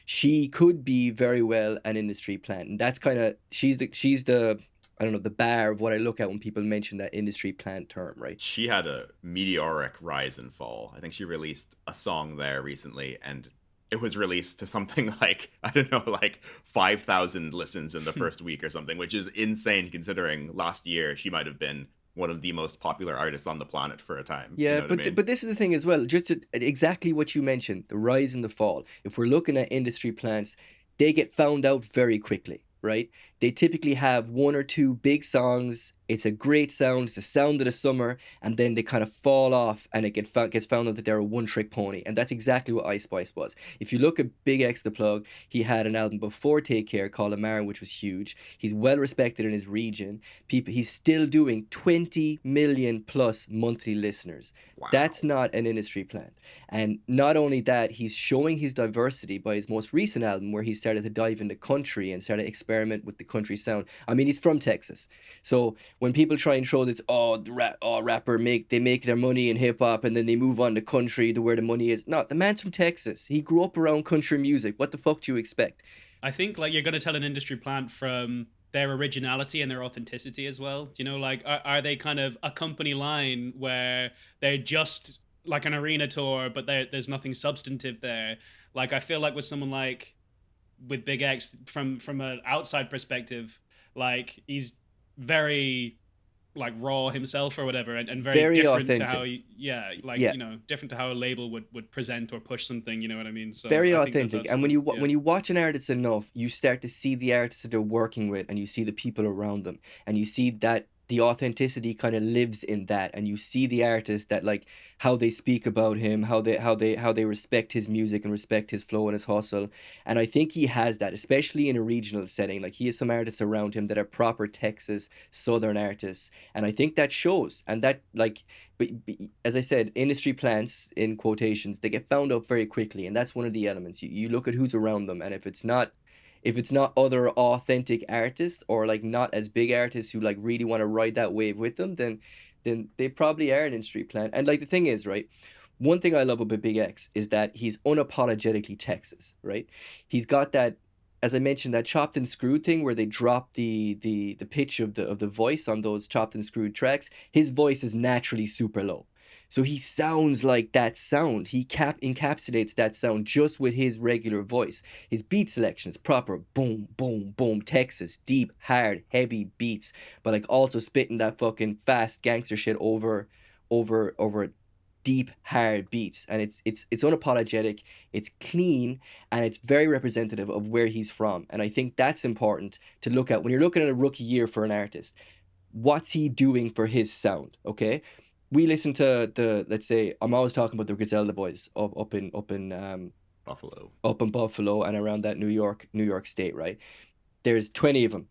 She could be very well an industry plant, and that's kind of she's the I don't know, the bar of what I look at when people mention that industry plant term, right? She had a meteoric rise and fall. I think she released a song there recently, and it was released to something like, I don't know, like 5,000 listens in the first week or something, which is insane considering last year she might have been one of the most popular artists on the planet for a time. Yeah, You know what I mean? but this is the thing as well. Exactly what you mentioned, the rise and the fall. If we're looking at industry plants, they get found out very quickly, right? They typically have one or two big songs. It's a great sound. It's the sound of the summer, and then they kind of fall off, and it gets found out that they're a one-trick pony, and that's exactly what Ice Spice was. If you look at Big X the Plug, he had an album before Take Care called Amara, which was huge. He's well respected in his region. He's still doing 20 million plus monthly listeners. Wow. That's not an industry plant. And not only that, he's showing his diversity by his most recent album, where he started to dive into country and started to experiment with the country sound. I mean, he's from Texas, so when people try and throw this, rapper make their money in hip hop and then they move on to country to where the money is. No, the man's from Texas. He grew up around country music. What the fuck do you expect? I think like you're going to tell an industry plant from their originality and their authenticity as well. Do you know, like, are they kind of a company line where they're just like an arena tour, but there's nothing substantive there? Like, I feel like with someone like with Big X, from an outside perspective, like he's very like raw himself or whatever, and very different authentic. to how you know, different to how a label would present or push something, you know what I mean? So very I think authentic. And when you watch an artist enough, you start to see the artists that they're working with, and you see the people around them, and you see that the authenticity kind of lives in that, and you see the artist that, like, how they speak about him, how they respect his music and respect his flow and his hustle. And I think he has that, especially in a regional setting. Like, he has some artists around him that are proper Texas Southern artists, and I think that shows. And that, like, but as I said, industry plants, in quotations, they get found out very quickly, and that's one of the elements. You look at who's around them, and if it's not other authentic artists, or like not as big artists who like really want to ride that wave with them, then they probably are an industry plant. And like, the thing is, right, one thing I love about Big X is that he's unapologetically Texas, right? He's got that, as I mentioned, that chopped and screwed thing where they drop the pitch of the voice on those chopped and screwed tracks. His voice is naturally super low, so he sounds like that sound. He encapsulates that sound just with his regular voice. His beat selection is proper boom, boom, boom, Texas, deep, hard, heavy beats, but like also spitting that fucking fast gangster shit over deep, hard beats. And it's unapologetic, it's clean, and it's very representative of where he's from. And I think that's important to look at when you're looking at a rookie year for an artist. What's he doing for his sound? Okay. We listen to let's say, I'm always talking about the Griselda boys up in Buffalo. Up in Buffalo and around that New York state, right? There's 20 of them.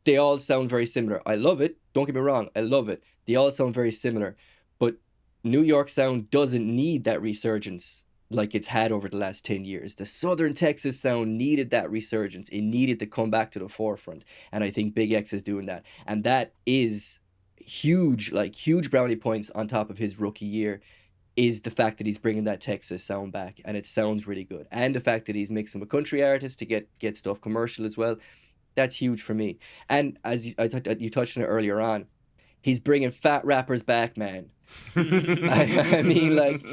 They all sound very similar. I love it. Don't get me wrong. I love it. They all sound very similar. But New York sound doesn't need that resurgence like it's had over the last 10 years. The Southern Texas sound needed that resurgence. It needed to come back to the forefront. And I think Big X is doing that. And that is huge brownie points on top of his rookie year, is the fact that he's bringing that Texas sound back, and it sounds really good. And the fact that he's mixing with country artists to get stuff commercial as well. That's huge for me. And as you touched on it earlier on, he's bringing fat rappers back, man. I mean, like,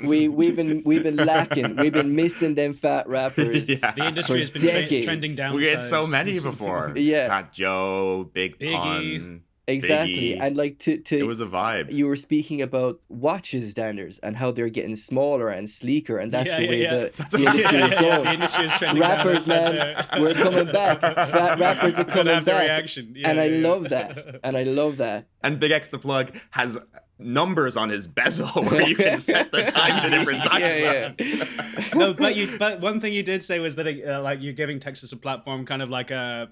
we've been lacking. We've been missing them fat rappers. Yeah. The industry has been trending down. We had so many before. Yeah. Fat Joe, Biggie. Pun. Exactly. Biggie. And like it was a vibe. You were speaking about watches standards and how they're getting smaller and sleeker, and that's the way the industry is going. The industry is trending rappers, down. man, we're coming back. Fat rappers are coming back. Reaction. Yeah, and I love that. And Big X the Plug has numbers on his bezel where you can set the time to different times. No, but one thing you did say was that like, you're giving Texas a platform, kind of like a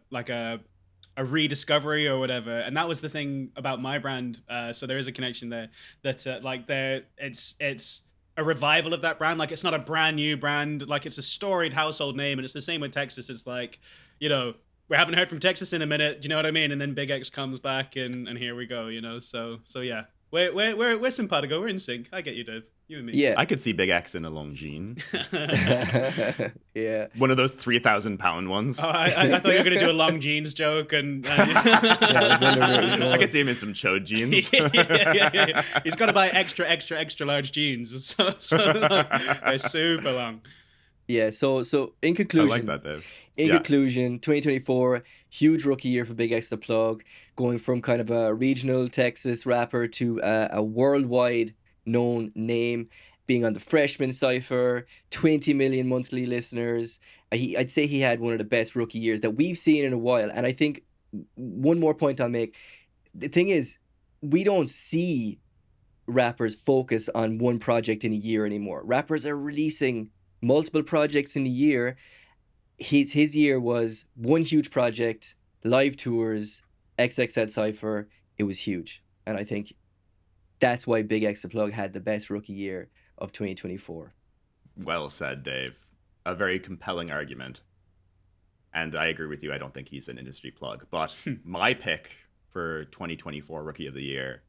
rediscovery or whatever, and that was the thing about my brand. So there is a connection there, that it's a revival of that brand. Like, it's not a brand new brand. Like, it's a storied household name, and it's the same with Texas. It's like, you know, we haven't heard from Texas in a minute. Do you know what I mean? And then Big X comes back, and here we go. You know, so yeah, we're simpatico. We're in sync. I get you, Dave. You and me. Yeah. I could see Big X in a Longines. Yeah. One of those 3,000-pound ones. Oh, I thought you were going to do a long jeans joke, and Yeah, I was wondering where it was going. I could see him in some chode jeans. yeah. He's got to buy extra large jeans, so they're super long. Yeah, so in I conclusion, like that, Dave. In conclusion, 2024, huge rookie year for Big X the Plug, going from kind of a regional Texas rapper to a worldwide known name, being on the Freshman Cypher, 20 million monthly listeners. I'd say he had one of the best rookie years that we've seen in a while. And I think one more point I'll make, the thing is, we don't see rappers focus on one project in a year anymore. Rappers are releasing multiple projects in a year. His year was one huge project, live tours, XXL Cypher. It was huge. And I think that's why Big X the Plug had the best rookie year of 2024. Well said, Dave. A very compelling argument. And I agree with you. I don't think he's an industry plug. But my pick for 2024 Rookie of the Year,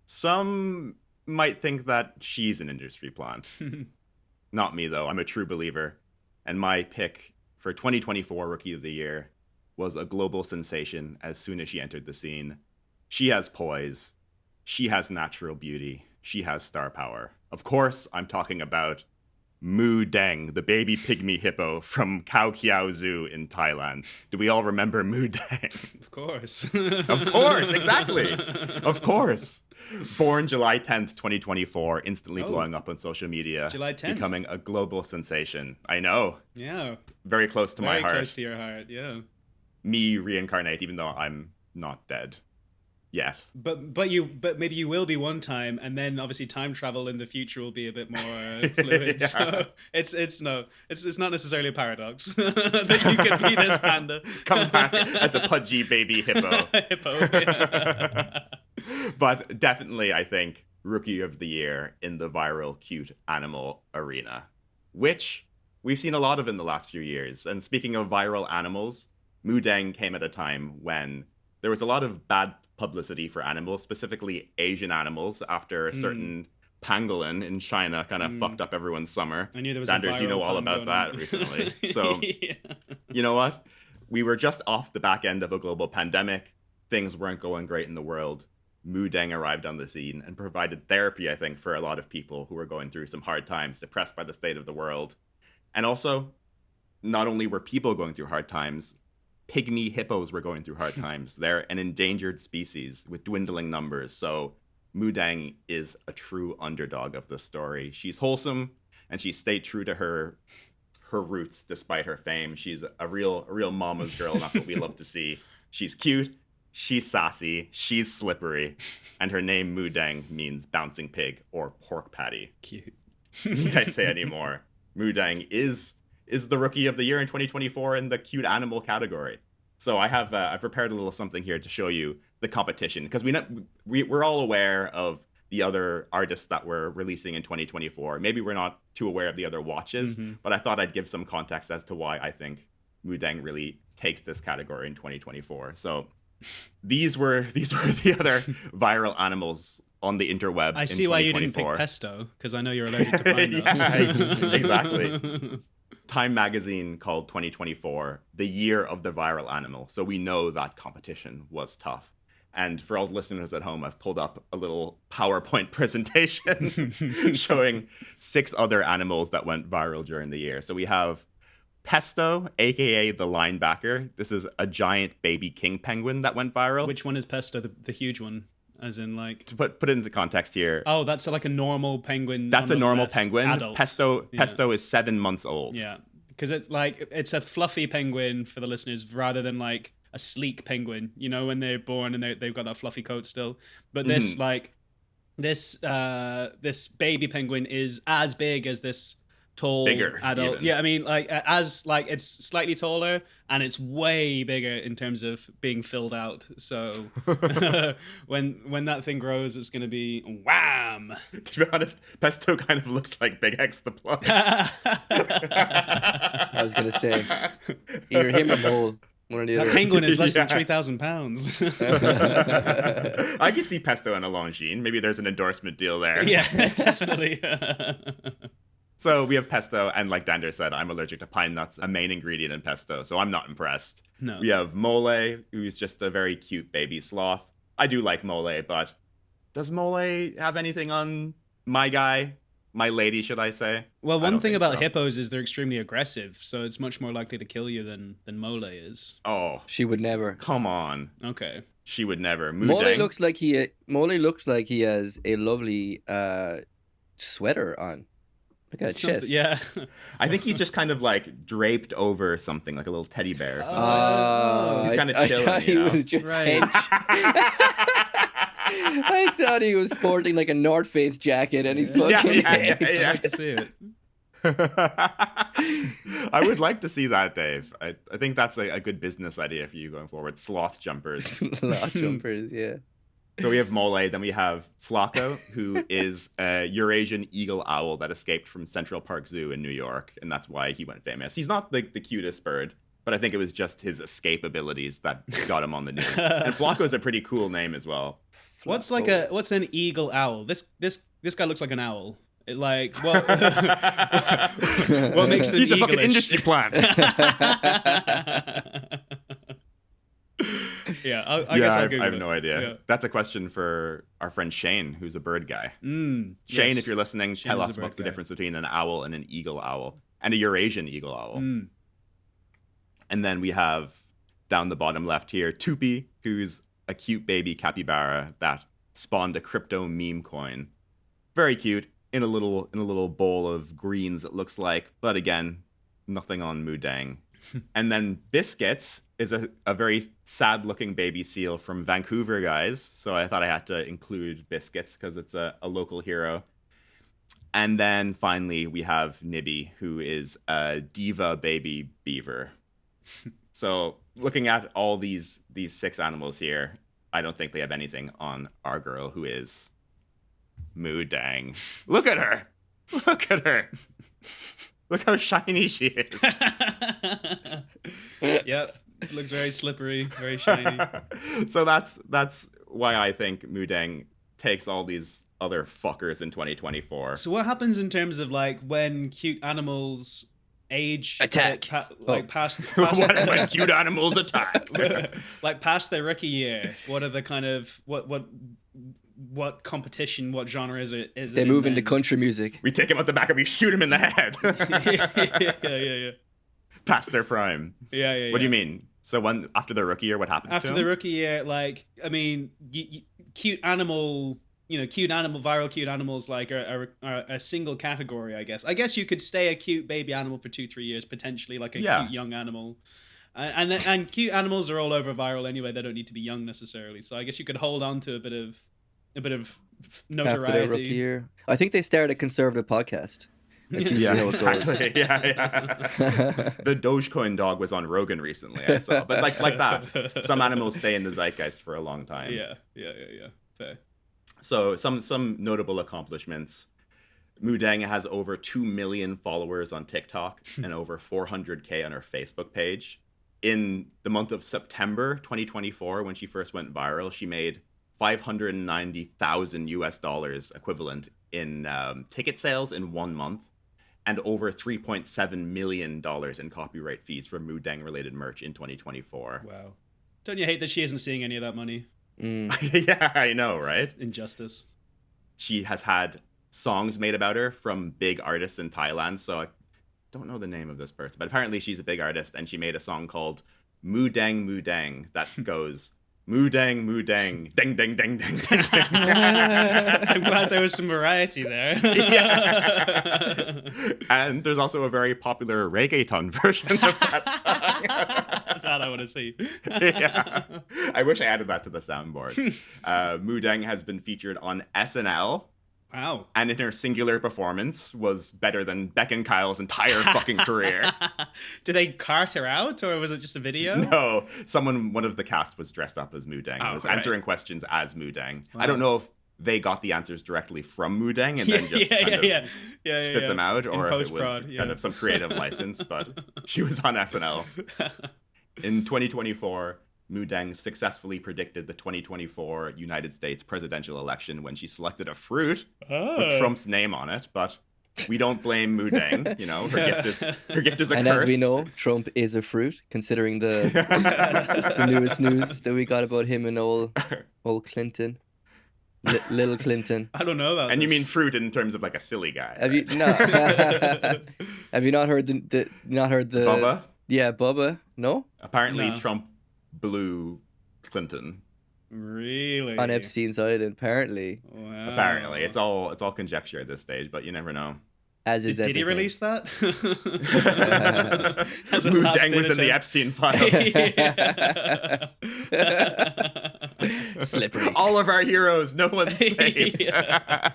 some might think that she's an industry plant. Not me, though. I'm a true believer. And my pick for 2024 Rookie of the Year was a global sensation as soon as she entered the scene. She has poise. She has natural beauty. She has star power. Of course, I'm talking about Mu Deng, the baby pygmy hippo from Khao Kiao Zoo in Thailand. Do we all remember Mu Deng? Of course. Of course, exactly. Of course. Born July 10th, 2024, instantly blowing up on social media. July 10th. Becoming a global sensation. I know. Yeah. Very close to my heart. Very close to your heart, yeah. Me reincarnate, even though I'm not dead. Yet. But maybe you will be one time, and then obviously time travel in the future will be a bit more fluid. Yeah. So it's not necessarily a paradox that you could be this panda. Come back as a pudgy baby hippo. Yeah. But definitely, I think, Rookie of the Year in the viral cute animal arena, which we've seen a lot of in the last few years. And speaking of viral animals, Mu Deng came at a time when there was a lot of bad publicity for animals, specifically Asian animals, after a certain pangolin in China kind of fucked up everyone's summer. I knew there was Sanders, a viral you know all pun about going that on. recently. So, Yeah. you know what? We were just off the back end of a global pandemic. Things weren't going great in the world. Mu Deng arrived on the scene and provided therapy, I think, for a lot of people who were going through some hard times, depressed by the state of the world. And also, not only were people going through hard times, pygmy hippos were going through hard times. They're an endangered species with dwindling numbers. So Mu Deng is a true underdog of the story. She's wholesome, and she stayed true to her roots despite her fame. She's a real mama's girl, and that's what we love to see. She's cute, she's sassy, she's slippery, and her name Mu Deng means bouncing pig or pork patty. Cute. Need I say anymore? Mu Deng is the Rookie of the Year in 2024 in the cute animal category. So I've prepared a little something here to show you the competition, because we're all aware of the other artists that we're releasing in 2024. Maybe we're not too aware of the other watches, but I thought I'd give some context as to why I think Mu Deng really takes this category in 2024. So these were the other viral animals on the interweb. I see why you didn't pick pesto, because I know you're allergic to pine nuts. Yeah, exactly. Time magazine called 2024 the year of the viral animal. So we know that competition was tough. And for all the listeners at home, I've pulled up a little PowerPoint presentation showing 6 other animals that went viral during the year. So we have Pesto, aka the linebacker. This is a giant baby king penguin that went viral. Which one is pesto? The huge one, as in like. To put it into context here. Oh, that's like a normal penguin. That's on a the normal left, penguin. adult. Pesto is 7 months old. Yeah, because it's a fluffy penguin for the listeners, rather than like a sleek penguin. You know, when they're born and they've got that fluffy coat still. But this this baby penguin is as big as this tall Bigger, adult. even. Yeah, I mean, like as like it's slightly taller and it's way bigger in terms of being filled out. So when that thing grows, it's gonna be wham. To be honest, Pesto kind of looks like Big X the Plug. I was gonna say either him or Mole. One or the That other. penguin is less than Yeah. 3,000 pounds. I could see Pesto and a Longines. Maybe there's an endorsement deal there. Yeah, definitely. So we have pesto, and like Dander said, I'm allergic to pine nuts, a main ingredient in pesto, so I'm not impressed. No. We have Mole, who's just a very cute baby sloth. I do like Mole, but does Mole have anything on my guy? My lady, should I say? Well, I one don't thing think about so. hippos is they're extremely aggressive, so it's much more likely to kill you than Mole is. Oh, She would never. come on. Okay. She would never. Mole Mudang. looks like he has a lovely sweater on. Look at his Something- chest. Yeah. I think he's just kind of like draped over something, like a little teddy bear or something. Oh, He's kinda I chilling, thought he you know? was just Right. hench. I thought he was sporting like a North Face jacket and he's fucking Yeah. I'd like to see it. I would like to see that, Dave. I think that's a good business idea for you going forward. Sloth jumpers. Lot jumpers, yeah. So we have Mole, then we have Flacco, who is a Eurasian eagle owl that escaped from Central Park Zoo in New York, and that's why he went famous. He's not like the cutest bird, but I think it was just his escape abilities that got him on the news. And Flacco's a pretty cool name as well. What's an eagle owl? This guy looks like an owl. It, like what? What makes them He's a fucking eaglish? industry plant. Yeah, I guess I'll Google I have it. no idea. Yeah. That's a question for our friend Shane, who's a bird guy. Shane, Shane, if you're listening, Shane tell is a us bird what's the guy. difference between an owl and an eagle owl, and a Eurasian eagle owl. And then we have down the bottom left here, Tupi, who's a cute baby capybara that spawned a crypto meme coin. Very cute, in a little bowl of greens, it looks like. But again, nothing on Mudang. And then Biscuits is a very sad-looking baby seal from Vancouver, guys. So I thought I had to include Biscuits because it's a local hero. And then finally, we have Nibby, who is a diva baby beaver. So looking at all these 6 animals here, I don't think they have anything on our girl, who is Mudang. Look at her. Look at her. Look how shiny she is. Yep, looks very slippery, very shiny. So that's why I think Mudang takes all these other fuckers in 2024. So what happens in terms of like when cute animals age Attack. past when cute animals attack. like past their rookie year? What are the kind of what competition, what genre is it? They move into country music. We take him out the back and we shoot him in the head. yeah. Past their prime. Yeah. What do you mean? So when after their rookie year, what happens After to the him? rookie year, like, I mean, cute animal, viral cute animals, like, are a single category, I guess. I guess you could stay a cute baby animal for 2-3 years, potentially, like a cute young animal. And cute animals are all over viral anyway. They don't need to be young necessarily. So I guess you could hold on to a bit of notoriety. After their rookie year. I think they started a conservative podcast. That's usually Yeah, how it goes. exactly. Yeah. The Dogecoin dog was on Rogan recently, I saw. But like that, some animals stay in the zeitgeist for a long time. Yeah. Fair. So some notable accomplishments. Mudang has over 2 million followers on TikTok and over 400K on her Facebook page. In the month of September 2024, when she first went viral, she made $590,000 equivalent in ticket sales in 1 month, and over $3.7 million in copyright fees for Mudang related merch in 2024. Wow. Don't you hate that she isn't seeing any of that money? Yeah, I know, right? Injustice. She has had songs made about her from big artists in Thailand. So I don't know the name of this person, but apparently she's a big artist, and she made a song called Mudang Mudang that goes Mudang Mudang ding ding ding ding ding. I'm glad there was some variety there. Yeah. And there's also a very popular reggaeton version of that song. That I want to see. Yeah. I wish I added that to the soundboard. Mudang has been featured on SNL, Wow. And in her singular performance was better than Beck and Kyle's entire fucking career. Did they cart her out, or was it just a video? No, one of the cast was dressed up as Mudeng and was right. answering questions as Mudeng. Wow. I don't know if they got the answers directly from Mudeng and then just spit them out, or if it was kind of some creative license, but she was on SNL. In 2024, Mudeng successfully predicted the 2024 United States presidential election when she selected a fruit with Trump's name on it, but we don't blame Mudeng. You know, her gift is a and curse. as we know, Trump is a fruit, considering the newest news that we got about him and old Clinton. Little Clinton. I don't know about And this. you mean fruit in terms of like a silly guy? Have right? you no? Have you not heard the Bubba? Yeah, Bubba. No. Apparently, No. Trump blew Clinton. Really? On Epstein's Island, apparently. Wow. Apparently, it's all conjecture at this stage, but you never know. As is Did he everything. release that? As a last Mudeng was in the bit Epstein files. Slippery. All of our heroes, no one's safe. Yeah.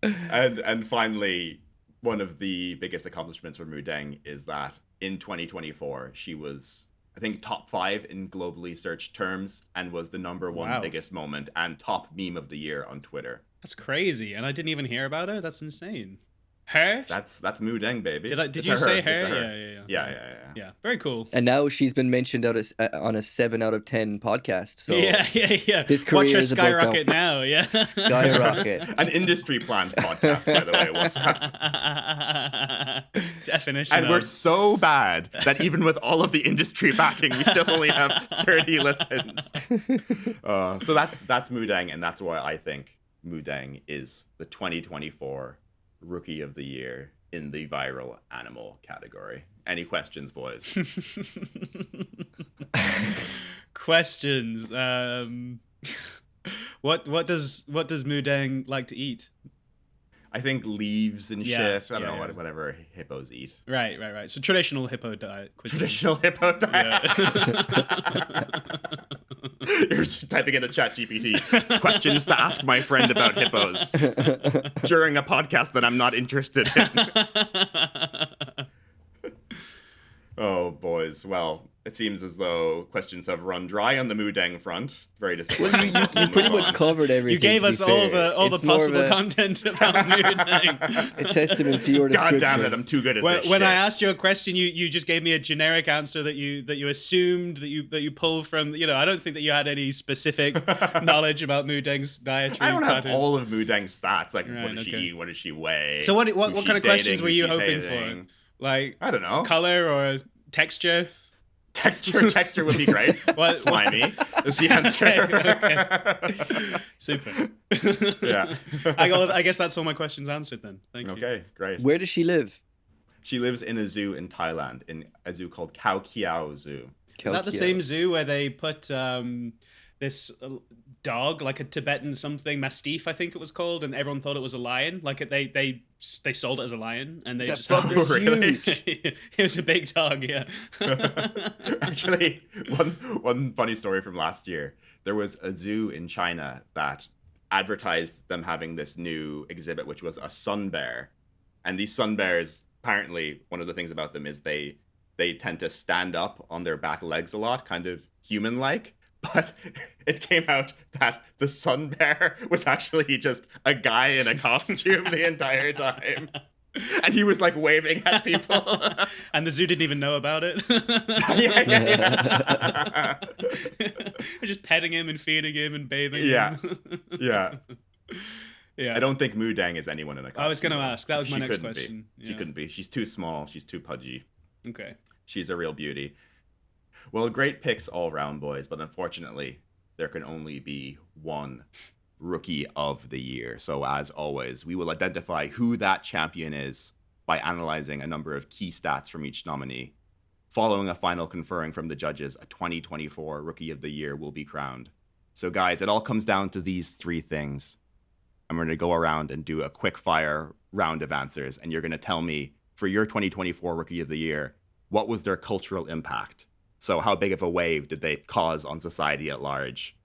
And finally, one of the biggest accomplishments for Mudeng is that in 2024, she was, I think, top 5 in globally searched terms and was the number 1 Wow. biggest moment and top meme of the year on Twitter. That's crazy, and I didn't even hear about her. That's insane. Her? That's Mudeng, baby. Did It's you a say It's her? a her. Yeah. Yeah. Yeah, very cool. And now she's been mentioned on a 7 out of 10 podcast. So yeah. This Watch career her is about to skyrocket now. Yeah. skyrocket. An industry plant podcast, by the way. Definition. And we're so bad that even with all of the industry backing, we still only have 30 listens. So that's Mudeng, and that's why I think Mudeng is the 2024 Rookie of the Year in the viral animal category. Any questions, boys? Questions. What does Mudeng like to eat? I think leaves and Yeah, shit. I don't know, yeah. whatever hippos eat. Right. So traditional hippo diet. cuisine. Traditional hippo diet. Yeah. You're typing in a chat GPT. Questions to ask my friend about hippos during a podcast that I'm not interested in. Oh, boys. Well, it seems as though questions have run dry on the Mudeng front. Very disappointing. Well, you pretty much covered everything. You gave to be us all fair. the It's more of possible content about Mudeng. a testament to your God description. damn it, I'm too good at this When shit. I asked you a question, you just gave me a generic answer that you assumed that you pulled from. I don't think that you had any specific knowledge about Mudeng's dietary I don't have pattern. all of Mudeng's stats. Like, Right, what does she okay. eat? What does she weigh? So what Who's kind she of questions dating? were Who you she's hoping hating? for? Like I don't know. color or texture? Texture would be great. What- Slimy is the answer. Okay. Super. Yeah. I guess that's all my questions answered then. Thank you. Okay, great. Where does she live? She lives in a zoo in Thailand, in a zoo called Khao Kiao Zoo. Is that the Kalkia. same zoo where they put this dog, like a Tibetan something, Mastiff, I think it was called, and everyone thought it was a lion? Like they sold it as a lion, and they That just fucker's really? huge. It was a big dog, yeah. Actually, one funny story from last year. There was a zoo in China that advertised them having this new exhibit, which was a sun bear. And these sun bears, apparently, one of the things about them is they tend to stand up on their back legs a lot, kind of human-like. But it came out that the sun bear was actually just a guy in a costume the entire time. And he was like waving at people. And the zoo didn't even know about it. Yeah. They're just petting him and feeding him and bathing Yeah. him. Yeah. Yeah. I don't think Mudeng is anyone in a costume. I was going to ask. That was my She next couldn't be. question. She couldn't be. She's too small. She's too pudgy. Okay. She's a real beauty. Well, great picks all round, boys, but unfortunately, there can only be one Rookie of the Year. So as always, we will identify who that champion is by analyzing a number of key stats from each nominee. Following a final conferring from the judges, a 2024 Rookie of the Year will be crowned. So guys, it all comes down to these 3 things. I'm going to go around and do a quick fire round of answers, and you're going to tell me, for your 2024 Rookie of the Year, what was their cultural impact? So how big of a wave did they cause on society at large?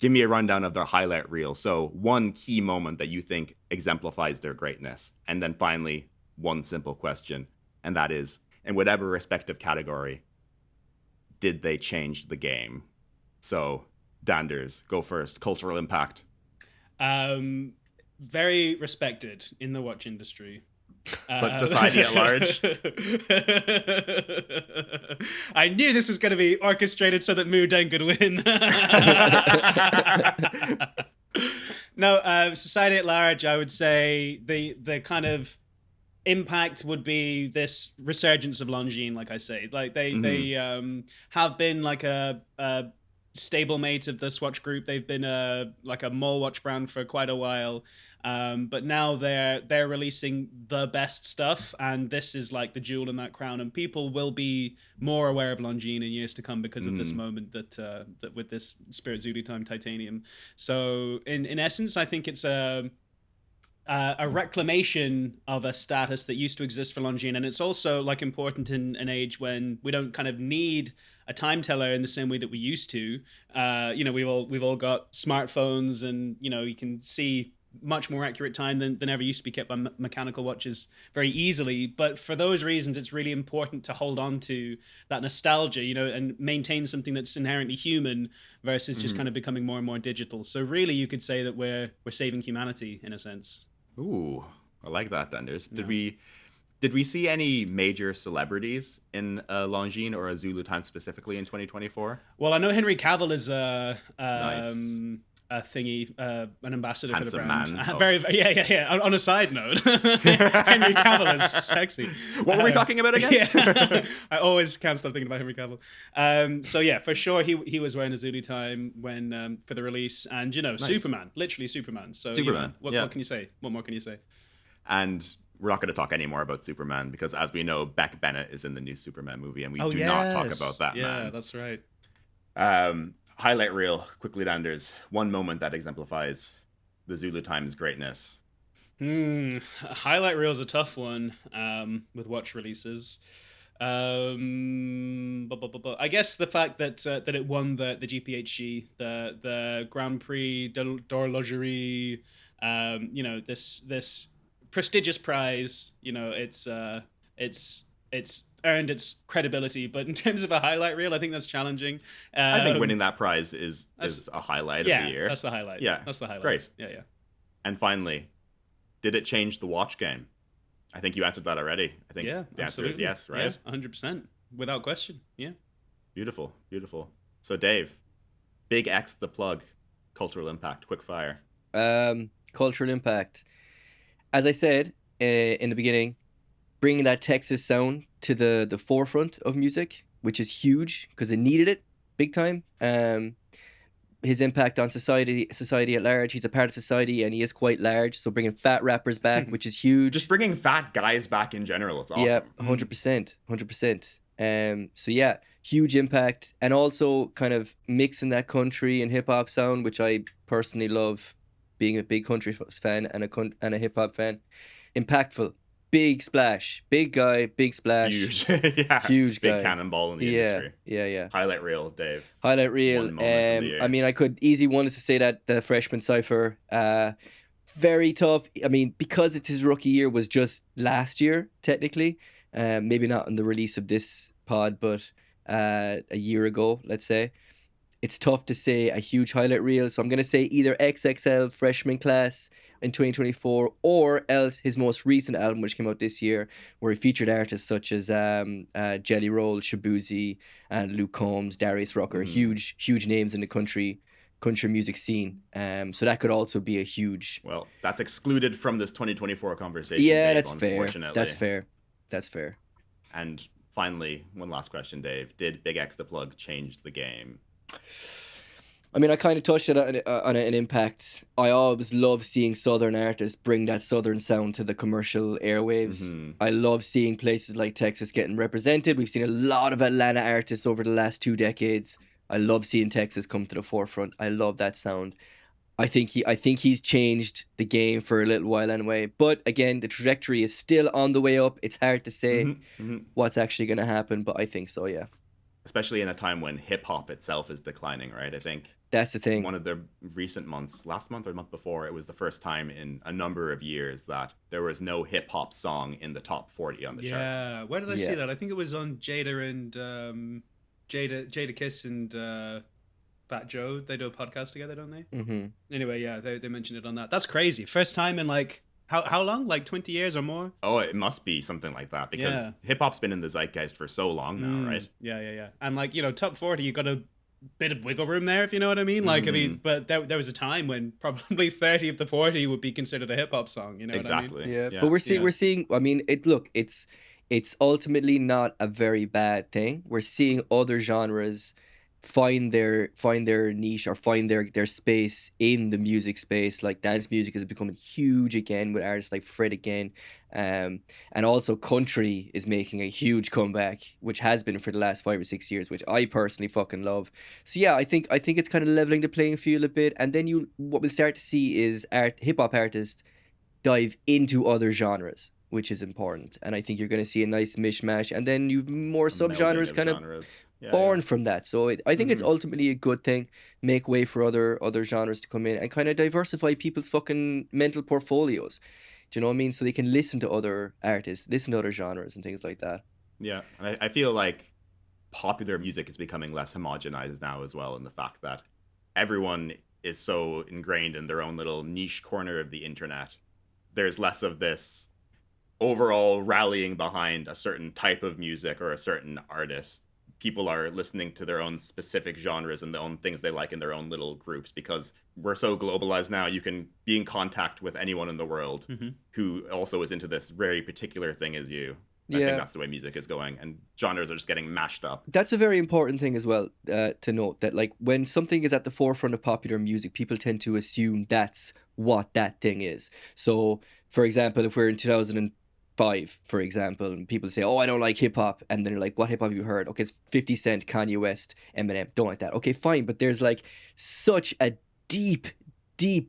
give me a rundown of their highlight reel. So one key moment that you think exemplifies their greatness. And then finally, one simple question, and that is, in whatever respective category, did they change the game? So, Danders, go first. Cultural impact. Very respected in the watch industry. But society at large? I knew this was going to be orchestrated so that Moo Deng could win. No, society at large, I would say the kind of impact would be this resurgence of Longines, like I say. Like they have been like a stablemate of the Swatch Group. They've been like a mall watch brand for quite a while. But now they're releasing the best stuff, and this is like the jewel in that crown, and people will be more aware of Longines in years to come because of this moment that with this Spirit Zulu Time Titanium. So in essence, I think it's a reclamation of a status that used to exist for Longines, and it's also like important in an age when we don't kind of need a time teller in the same way that we used to. We've all got smartphones, and you can see much more accurate time than ever used to be kept by mechanical watches very easily. But for those reasons, it's really important to hold on to that nostalgia, and maintain something that's inherently human versus just kind of becoming more and more digital. So really, you could say that we're saving humanity in a sense. Ooh, I like that, Denders. Yeah. Did we see any major celebrities in Longines or a Zulu Time specifically in 2024? Well, I know Henry Cavill is a thingy, an ambassador Handsome for the brand. man. Oh. Very, yeah. On a side note, Henry Cavill is sexy. What were we talking about again? Yeah. I always can't stop thinking about Henry Cavill. So yeah, for sure, he was wearing a Zulu Time when for the release, and Nice. Superman, literally Superman. So Superman, what can you say? What more can you say? And we're not going to talk anymore about Superman because, as we know, Beck Bennett is in the new Superman movie, and we do not talk about that, man. Yeah, that's right. Highlight reel, quickly, Danders. One moment that exemplifies the Zulu Time's greatness. Highlight reel is a tough one with watch releases. I guess the fact that it won the GPHG, the Grand Prix d'Horlogerie, this prestigious prize. It's earned its credibility, but in terms of a highlight reel, I think that's challenging. I think winning that prize is a highlight of the year. That's the highlight. Yeah, that's the highlight. Great. Yeah. And finally, did it change the watch game? I think you answered that already. I think the answer is yes, right? Yeah, 100%, without question. Yeah. Beautiful. So Dave, big X the plug, cultural impact, quick fire. Cultural impact. As I said in the beginning, bringing that Texas sound to the forefront of music, which is huge because it needed it big time. His impact on society at large. He's a part of society, and he is quite large. So bringing fat rappers back, which is huge. Just bringing fat guys back in general, it's awesome. Yeah, 100%. So yeah, huge impact, and also kind of mixing that country and hip hop sound, which I personally love, being a big country fan and a hip hop fan. Impactful. Big splash. Big guy, big splash. Huge. Yeah. Huge guy. Big cannonball in the industry. Yeah. Highlight reel, Dave. Highlight reel. One moment from the year. I mean, I could easily wanted to say that the freshman cypher, very tough. I mean, because it's his rookie year was just last year, technically. Maybe not on the release of this pod, but a year ago, let's say. It's tough to say a huge highlight reel, so I'm going to say either XXL freshman class in 2024 or else his most recent album, which came out this year, where he featured artists such as Jelly Roll, Shabuzi, and Luke Combs, Darius Rucker, huge names in the country music scene. So that could also be a huge... Well, that's excluded from this 2024 conversation. Yeah, Dave, that's fair. Unfortunately. That's fair. And finally, one last question, Dave. Did Big X the Plug change the game? I mean, I kind of touched on an impact. I always love seeing Southern artists bring that Southern sound to the commercial airwaves. I love seeing places like Texas getting represented. We've seen a lot of Atlanta artists over the last 2 decades. I love seeing Texas come to the forefront. I love that sound. I think he's changed the game for a little while anyway. But again, the trajectory is still on the way up. It's hard to say what's actually going to happen, but I think so, yeah. especially in a time when hip hop itself is declining, right? I think That's the thing. one of the recent months, last month or the month before, it was the first time in a number of years that there was no hip hop song in the top 40 on the charts. Yeah, where did I see that? I think it was on Jada and Jada Kiss and Fat Joe. They do a podcast together, don't they? Mm-hmm. Anyway, yeah, they mentioned it on that. That's crazy. First time in like how long? Like 20 years or more? Oh, it must be something like that because hip hop's been in the zeitgeist for so long now, right? Yeah. And like, you know, top 40, you got a bit of wiggle room there, if you know what I mean. Like, I mean, but there was a time when probably 30 of the 40 would be considered a hip hop song. You know exactly. what I mean? Yeah, but we're seeing. I mean, it's ultimately not a very bad thing. We're seeing other genres find their niche or find their space in the music space. Like dance music is becoming huge again with artists like Fred again, and also country is making a huge comeback, which has been for the last 5 or 6 years, which I personally fucking love. So yeah, I think it's kind of leveling the playing field a bit, and then what we'll start to see is hip hop artists dive into other genres, which is important. And I think you're going to see a nice mishmash, and then you've more subgenres kind of born from that. So I think it's ultimately a good thing. Make way for other genres to come in and kind of diversify people's fucking mental portfolios. Do you know what I mean? So they can listen to other artists, listen to other genres and things like that. Yeah, and I feel like popular music is becoming less homogenized now as well, in the fact that everyone is so ingrained in their own little niche corner of the internet. There's less of this overall rallying behind a certain type of music or a certain artist. People are listening to their own specific genres and the own things they like in their own little groups, because we're so globalized now. You can be in contact with anyone in the world who also is into this very particular thing as you. I think that's the way music is going, and genres are just getting mashed up. That's a very important thing as well, to note, that like when something is at the forefront of popular music, people tend to assume that's what that thing is. So, for example, if we're in 2005, for example, and people say, oh, I don't like hip-hop, and then they're like, what hip-hop have you heard? Okay, it's 50 Cent, Kanye West, Eminem, don't like that. Okay, fine, but there's like such a deep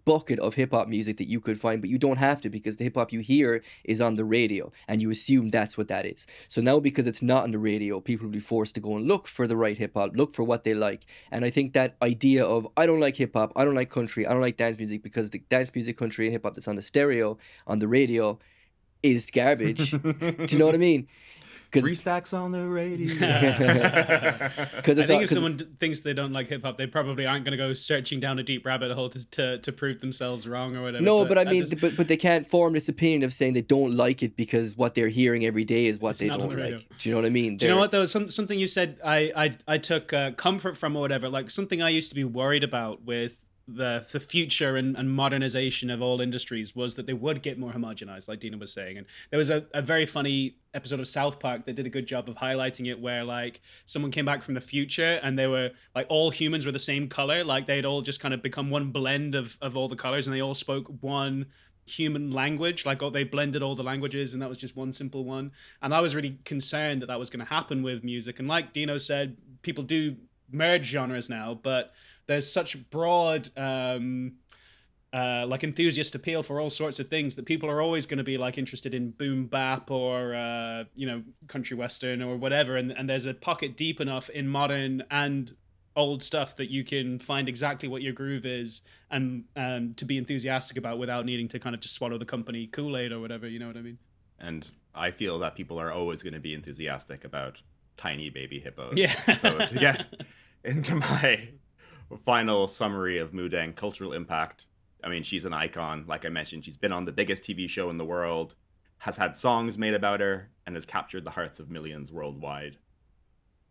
bucket of hip-hop music that you could find, but you don't have to, because the hip-hop you hear is on the radio and you assume that's what that is. So now, because it's not on the radio, people will be forced to go and look for the right hip-hop, look for what they like. And I think that idea of, I don't like hip-hop, I don't like country, I don't like dance music, because the dance music, country and hip-hop that's on the stereo, on the radio, is garbage. Do you know what I mean? 3 stacks on the radio. Because I think if someone thinks they don't like hip hop, they probably aren't going to go searching down a deep rabbit hole to prove themselves wrong or whatever. No, but I mean, but they can't form this opinion of saying they don't like it because what they're hearing every day is what they don't like. Do you know what I mean? Do you know what though? Something you said, I took comfort from or whatever. Like something I used to be worried about with the future and modernization of all industries was that they would get more homogenized, like Dino was saying. And there was a very funny episode of South Park that did a good job of highlighting it, where like someone came back from the future and they were like, all humans were the same color, like they'd all just kind of become one blend of all the colors, and they all spoke one human language, like they blended all the languages, and that was just one simple one. And I was really concerned that was going to happen with music. And like Dino said, people do merge genres now, but there's such broad like enthusiast appeal for all sorts of things that people are always going to be like interested in boom bap or you know, country western or whatever, and there's a pocket deep enough in modern and old stuff that you can find exactly what your groove is and to be enthusiastic about without needing to kind of just swallow the company Kool-Aid or whatever, you know what I mean? And I feel that people are always going to be enthusiastic about tiny baby hippos. Yeah. So to get into my final summary of Mudeng cultural impact, I mean, she's an icon. Like I mentioned, she's been on the biggest TV show in the world, has had songs made about her, and has captured the hearts of millions worldwide.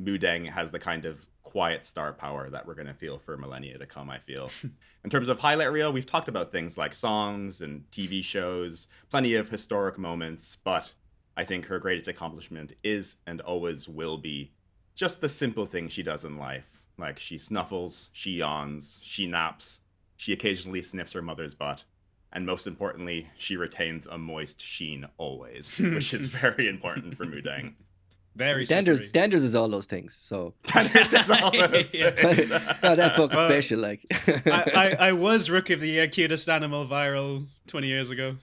Mudeng has the kind of quiet star power that we're going to feel for millennia to come, I feel. In terms of highlight reel, we've talked about things like songs and TV shows, plenty of historic moments, but I think her greatest accomplishment is and always will be just the simple things she does in life. Like, she snuffles, she yawns, she naps, she occasionally sniffs her mother's butt, and most importantly, she retains a moist sheen always, which is very important for Mudeng. Very Danders is all those things, so Danders is all those things. Not that fucking special, like. I was Rookie of the Year cutest animal viral 20 years ago.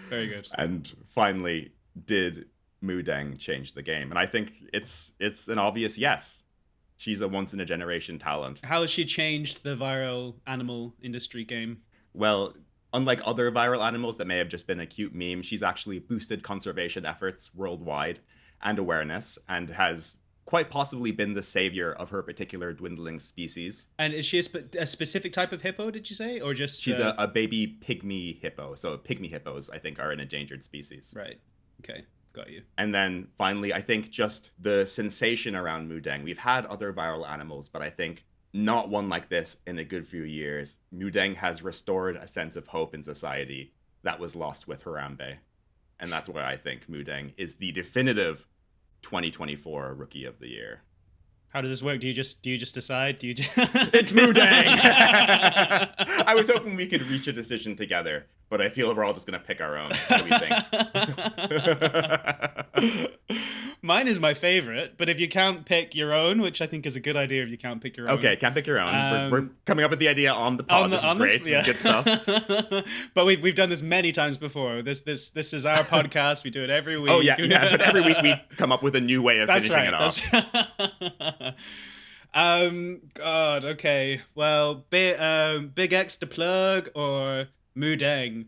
Very good. And finally, did Mudeng changed the game? And I think it's an obvious yes. She's a once-in-a-generation talent. How has she changed the viral animal industry game? Well, unlike other viral animals that may have just been a cute meme, she's actually boosted conservation efforts worldwide and awareness, and has quite possibly been the savior of her particular dwindling species. And is she a specific type of hippo, did you say? Or just... She's a baby pygmy hippo. So pygmy hippos, I think, are an endangered species. Right. Okay. Got you. And then finally, I think just the sensation around Mudeng. We've had other viral animals, but I think not one like this in a good few years. Mudeng has restored a sense of hope in society that was lost with Harambe. And that's why I think Mudeng is the definitive 2024 Rookie of the Year. How does this work? Do you just decide? Do you just... It's Mudeng! I was hoping we could reach a decision together, but I feel we're all just going to pick our own. What do we think? Mine is my favorite, but if you can't pick your own, which I think is a good idea if you can't pick your own. Okay, can't pick your own. We're coming up with the idea on the pod. This is great. Yeah. This is good stuff. But we've done this many times before. This is our podcast. We do it every week. Oh, yeah. But every week we come up with a new way of finishing it off. God, okay. Well, Big X to plug or Mudeng.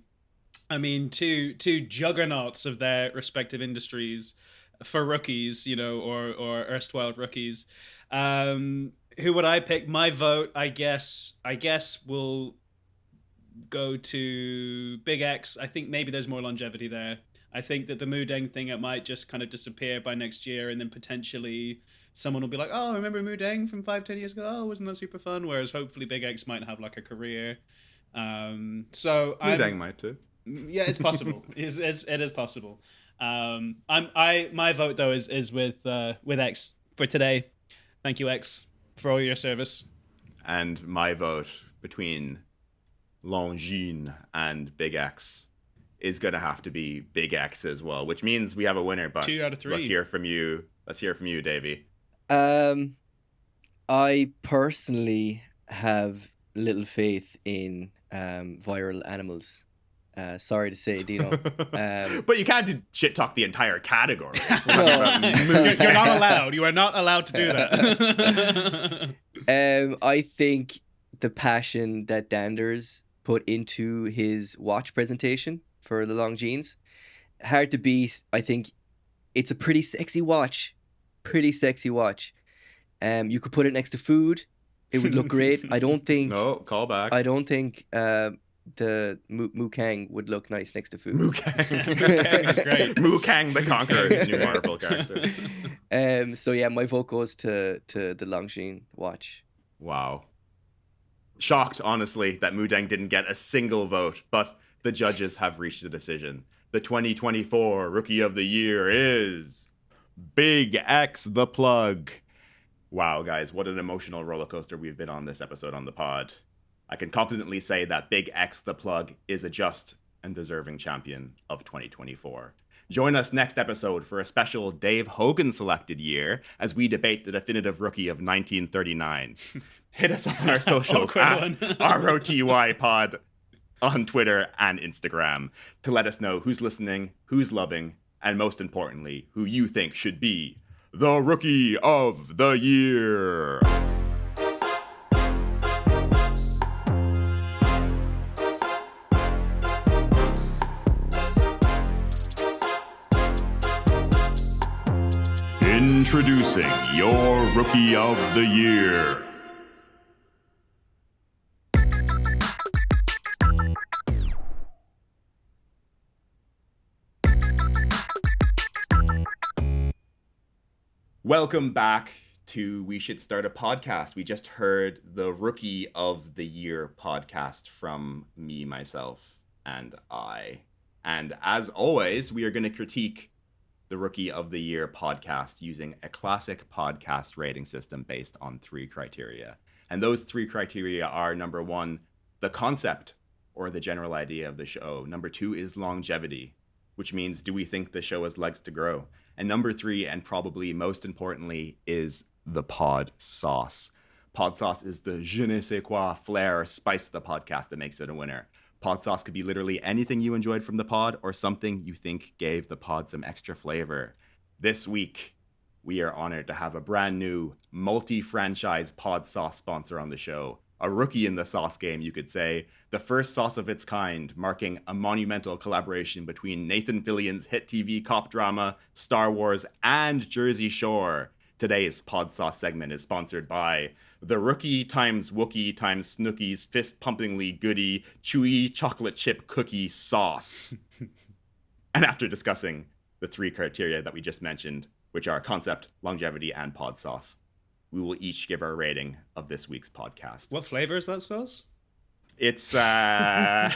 I mean, two juggernauts of their respective industries for rookies, or erstwhile rookies. Who would I pick? My vote, I guess will go to Big X. I think maybe there's more longevity there. I think that the Mudeng thing, it might just kind of disappear by next year, and then potentially someone will be like, oh, remember Mudeng from 5-10 years ago? Oh, wasn't that super fun? Whereas hopefully Big X might have like a career. So Mudeng might too. Yeah, it's possible. It is possible. My vote though is with X for today. Thank you, X, for all your service. And my vote between Longines and Big X is gonna have to be Big X as well, which means we have a winner. But 2 out of 3. Let's hear from you, Davey. I personally have little faith in viral animals. Sorry to say, Dino. But you can't shit talk the entire category. You're not allowed. You are not allowed to do that. I think the passion that Danders put into his watch presentation for the Longines, hard to beat. I think it's a pretty sexy watch. You could put it next to food. It would look great. I don't think... No, call back. I don't think... the Mukang would look nice next to food. Mukang is great. Mukang the Conqueror is a new Marvel character. So yeah, my vote goes to the Longines watch. Wow. Shocked, honestly, that Mudeng didn't get a single vote, but the judges have reached a decision. The 2024 Rookie of the Year is Big X the Plug. Wow, guys, what an emotional roller coaster we've been on this episode on the pod. I can confidently say that Big X the Plug is a just and deserving champion of 2024. Join us next episode for a special Dave Hogan selected year as we debate the definitive rookie of 1939. Hit us on our socials at ROTY pod on Twitter and Instagram to let us know who's listening, who's loving, and most importantly, who you think should be the Rookie of the Year. Introducing your Rookie of the Year. Welcome back to We Should Start a Podcast. We just heard the Rookie of the Year podcast from me, myself, and I. And as always, we are going to critique the Rookie of the Year podcast using a classic podcast rating system based on 3 criteria. And those 3 criteria are, number 1, the concept or the general idea of the show. Number 2 is longevity, which means, do we think the show has legs to grow? And number 3, and probably most importantly, is the pod sauce. Pod sauce is the je ne sais quoi flair or spice of the podcast that makes it a winner. Pod sauce could be literally anything you enjoyed from the pod or something you think gave the pod some extra flavor. This week, we are honored to have a brand new multi-franchise pod sauce sponsor on the show. A rookie in the sauce game, you could say. The first sauce of its kind, marking a monumental collaboration between Nathan Fillion's hit TV cop drama, Star Wars, and Jersey Shore. Today's pod sauce segment is sponsored by the Rookie times Wookie times Snooki's fist-pumpingly goody chewy chocolate chip cookie sauce. And after discussing the three criteria that we just mentioned, which are concept, longevity, and pod sauce, we will each give our rating of this week's podcast. What flavor is that sauce? It's let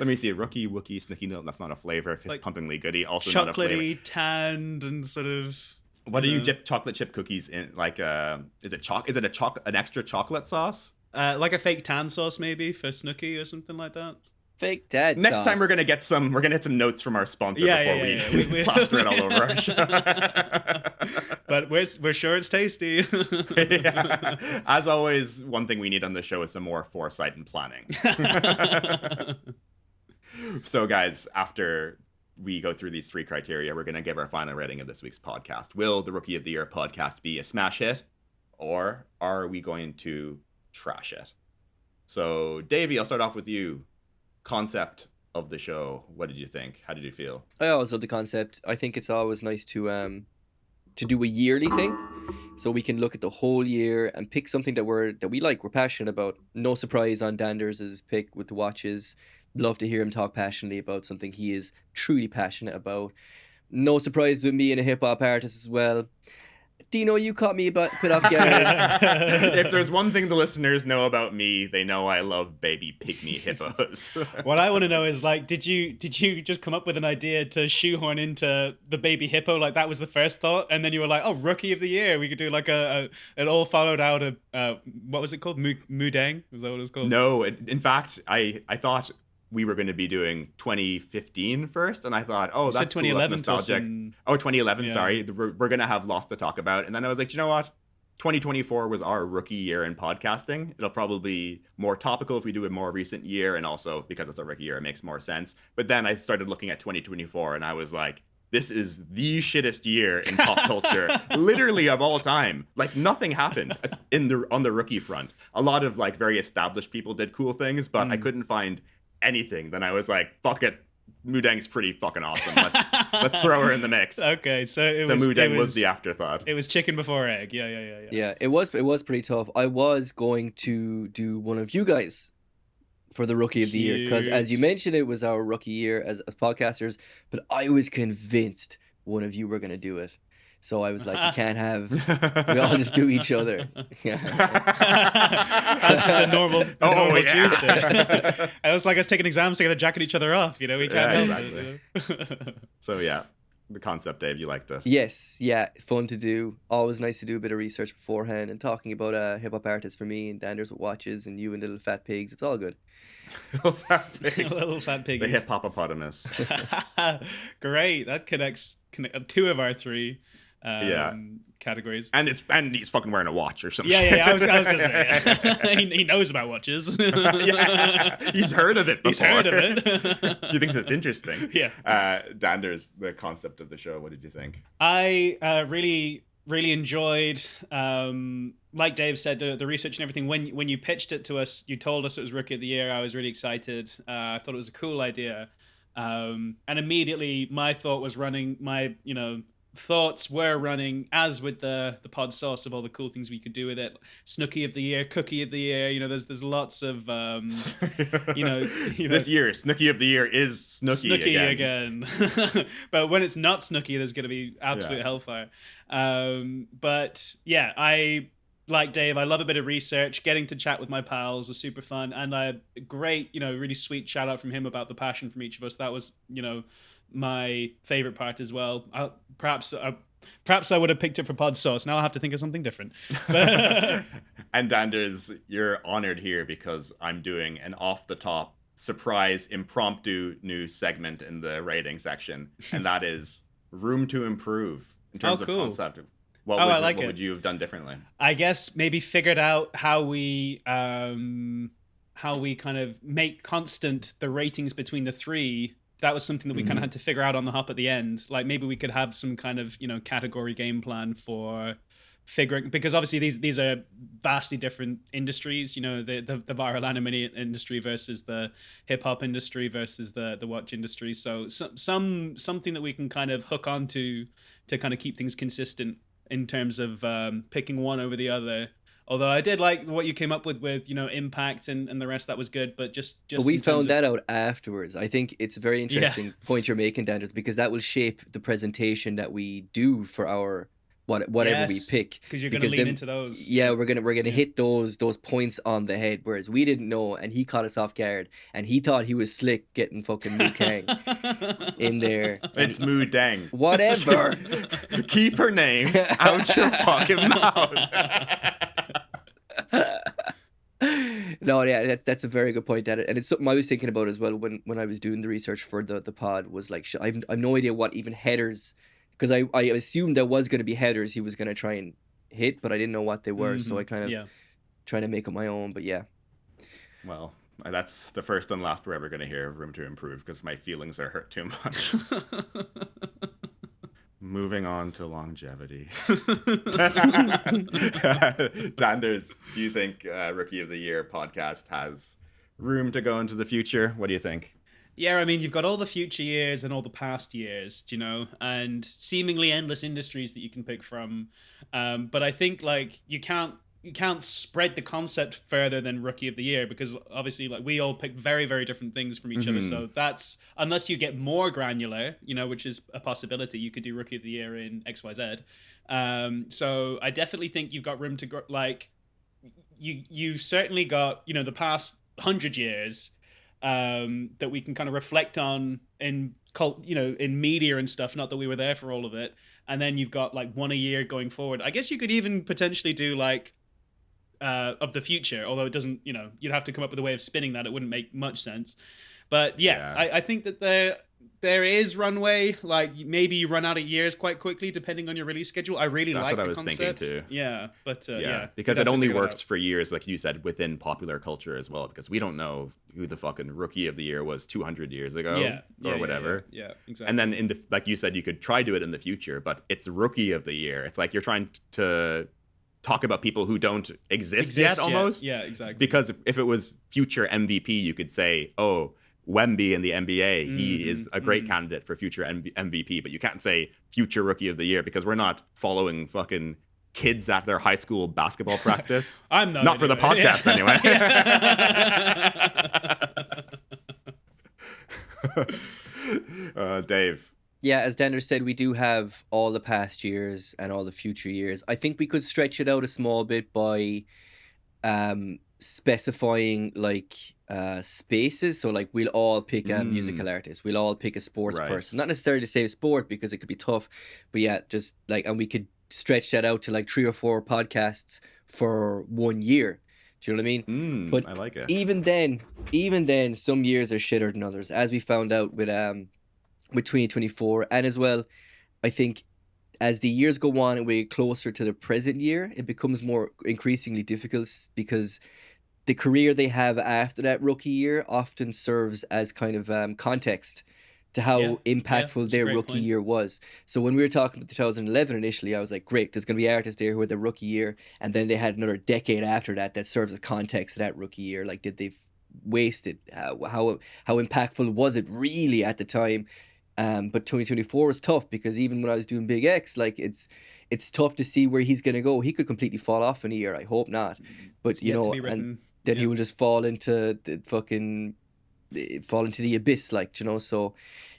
me see, Rookie, Wookie, Snooki. No, that's not a flavor. Fist pumpingly goody, also not a flavor. Chocolatey, tanned, and sort of. What do you dip chocolate chip cookies in? Like, is it an extra chocolate sauce? Like a fake tan sauce, maybe for Snooki or something like that. Fake dad Next sauce. time we're gonna get some notes from our sponsor before we plaster it all over our show. But we're sure it's tasty. Yeah. As always, one thing we need on the show is some more foresight and planning. So guys, after we go through these three criteria, we're gonna give our final rating of this week's podcast. Will the Rookie of the Year podcast be a smash hit, or are we going to trash it? So Davey, I'll start off with you. Concept of the show, what did you think? How did you feel? I always love the concept. I think it's always nice to do a yearly thing, so we can look at the whole year and pick something that we like, we're passionate about. No surprise on Danders's pick with the watches. Love to hear him talk passionately about something he is truly passionate about. No surprise with me and a hip hop artist as well. Dino, you caught me a bit off guard. If there's one thing the listeners know about me, they know I love baby pygmy hippos. What I want to know is, like, did you just come up with an idea to shoehorn into the baby hippo? Like, that was the first thought, and then you were like, oh, Rookie of the Year. We could do like it all followed out of what was it called? Mudang? Was that what it was called? No, in fact, I thought we were going to be doing 2015 first, and I thought, oh, that's 2011 cool, that's nostalgic. Oh, 2011, yeah. Sorry. We're going to have lots to talk about. And then I was like, you know what? 2024 was our rookie year in podcasting. It'll probably be more topical if we do a more recent year, and also because it's a rookie year, it makes more sense. But then I started looking at 2024, and I was like, this is the shittest year in pop culture, literally of all time. Like, nothing happened on the rookie front. A lot of like very established people did cool things, but I couldn't find anything. Then I was like, fuck it, Mudang's pretty fucking awesome. Let's throw her in the mix. Okay, so Mudang was the afterthought. It was chicken before egg. Yeah. Yeah, it was pretty tough. I was going to do one of you guys for the Rookie of the Year, because as you mentioned, it was our rookie year as podcasters, but I was convinced one of you were going to do it. So I was like, we can't have, we all just do each other. That's just a normal Tuesday. It was like us taking exams together, jacking each other off, we can't help it. So yeah, the concept, Dave, you liked it. Yes, yeah, fun to do. Always nice to do a bit of research beforehand, and talking about a hip-hop artist for me, and Danders with watches, and you and little fat pigs, it's all good. Little fat pigs. Little fat piggies. The hip-hopopotamus. Great, that connects two of our three categories, and he's fucking wearing a watch or something. Yeah. I was gonna say he knows about watches. Yeah, he's heard of it before. He's heard of it. He thinks it's interesting. Yeah. Danders, the concept of the show, what did you think? I really enjoyed, like Dave said, the research and everything. When you pitched it to us, you told us it was Rookie of the Year. I was really excited. I thought it was a cool idea, and immediately my thought was running. Thoughts were running, as with the pod sauce, of all the cool things we could do with it. Snooki of the Year, Cookie of the Year. There's lots of this year Snooki of the Year is Snooki again. But when it's not Snooki, there's going to be absolute hellfire. But yeah, I like Dave. I love a bit of research. Getting to chat with my pals was super fun, and a great, really sweet shout out from him about the passion from each of us. That was, my favorite part as well. Perhaps I would have picked it for pod sauce. Now I'll have to think of something different. And Danders, you're honored here because I'm doing an off-the-top surprise impromptu new segment in the rating section, and that is room to improve in terms of concept. What would you have done differently? I guess maybe figured out how we kind of make constant the ratings between the three that was something that we kind of had to figure out on the hop at the end. Like maybe we could have some kind of, category game plan for figuring, because obviously these are vastly different industries, the viral anime industry versus the hip hop industry versus the watch industry. So something that we can kind of hook onto to kind of keep things consistent in terms of picking one over the other. Although I did like what you came up with impact and the rest, that was good. But just But we found that out afterwards. I think it's a very interesting point you're making, Daniel, because that will shape the presentation that we do for our whatever we pick. Because you're going to lean into those. Yeah, we're gonna hit those points on the head. Whereas we didn't know, and he caught us off guard, and he thought he was slick getting fucking Mu Kang in there. It's Mu Dang. Whatever. Keep her name out your fucking mouth. No, yeah, that's a very good point, and it's something I was thinking about as well when I was doing the research for the pod. Was like, I've no idea what even headers, because I assumed there was going to be headers he was going to try and hit, but I didn't know what they were, so I kind of tried to make up my own. But yeah, well, that's the first and last we're ever going to hear of Room to Improve, because my feelings are hurt too much. Moving on to longevity. Danders, do you think Rookie of the Year podcast has room to go into the future? What do you think? Yeah, I mean, you've got all the future years and all the past years, and seemingly endless industries that you can pick from. But I think like you can't spread the concept further than Rookie of the Year, because obviously like we all pick very, very different things from each other. So that's, unless you get more granular, which is a possibility, you could do Rookie of the Year in XYZ. So I definitely think you've got room to go. Like you certainly got, the past 100 years that we can kind of reflect on in in media and stuff. Not that we were there for all of it. And then you've got like one a year going forward. I guess you could even potentially do like of the future, although it doesn't, you'd have to come up with a way of spinning that. It wouldn't make much sense. But yeah. I think that there is runway. Like maybe you run out of years quite quickly depending on your release schedule. I really like the concept. That's what I was thinking too. Yeah, but because it only works for years, like you said, within popular culture as well, because we don't know who the fucking Rookie of the Year was 200 years ago or whatever. Yeah, exactly. And then like you said, you could try do it in the future, but it's Rookie of the Year. It's like you're trying to talk about people who don't exist yet almost. Yeah, exactly. Because if it was future MVP, you could say, oh, Wemby in the NBA, he is a great candidate for future MVP, but you can't say future Rookie of the Year because we're not following fucking kids at their high school basketball practice. I'm not for the podcast anyway. Dave. Yeah, as Dander said, we do have all the past years and all the future years. I think we could stretch it out a small bit by specifying like spaces. So like we'll all pick a musical artist, we'll all pick a sports person, not necessarily to say sport because it could be tough, but yeah, just like, and we could stretch that out to like 3 or 4 podcasts for 1 year. Do you know what I mean? But I like it. Even then some years are shitter than others, as we found out with 2024. And as well, I think as the years go on and we get closer to the present year, it becomes more increasingly difficult because the career they have after that rookie year often serves as kind of context to how impactful their rookie year was. So when we were talking about 2011 initially, I was like, great, there's going to be artists there who had their rookie year, and then they had another decade after that serves as context to that rookie year. Like, did they waste it? How impactful was it really at the time? But 2024 was tough because even when I was doing Big X, like it's tough to see where he's going to go. He could completely fall off in a year. I hope not. But, and then he will just fall into the abyss, like, so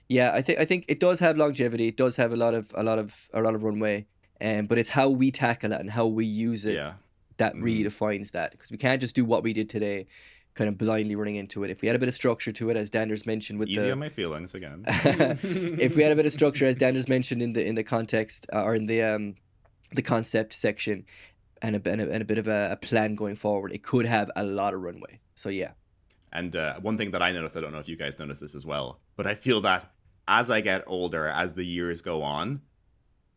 yeah, I think it does have longevity. It does have a lot of runway, but it's how we tackle it and how we use it that really defines that, because we can't just do what we did today, kind of blindly running into it. If we had a bit of structure to it, as Danders mentioned, with easy on my feelings again. If we had a bit of structure, as Danders mentioned in the context or in the concept section, and a bit of a plan going forward, it could have a lot of runway. So yeah. And one thing that I noticed, I don't know if you guys notice this as well, but I feel that as I get older, as the years go on,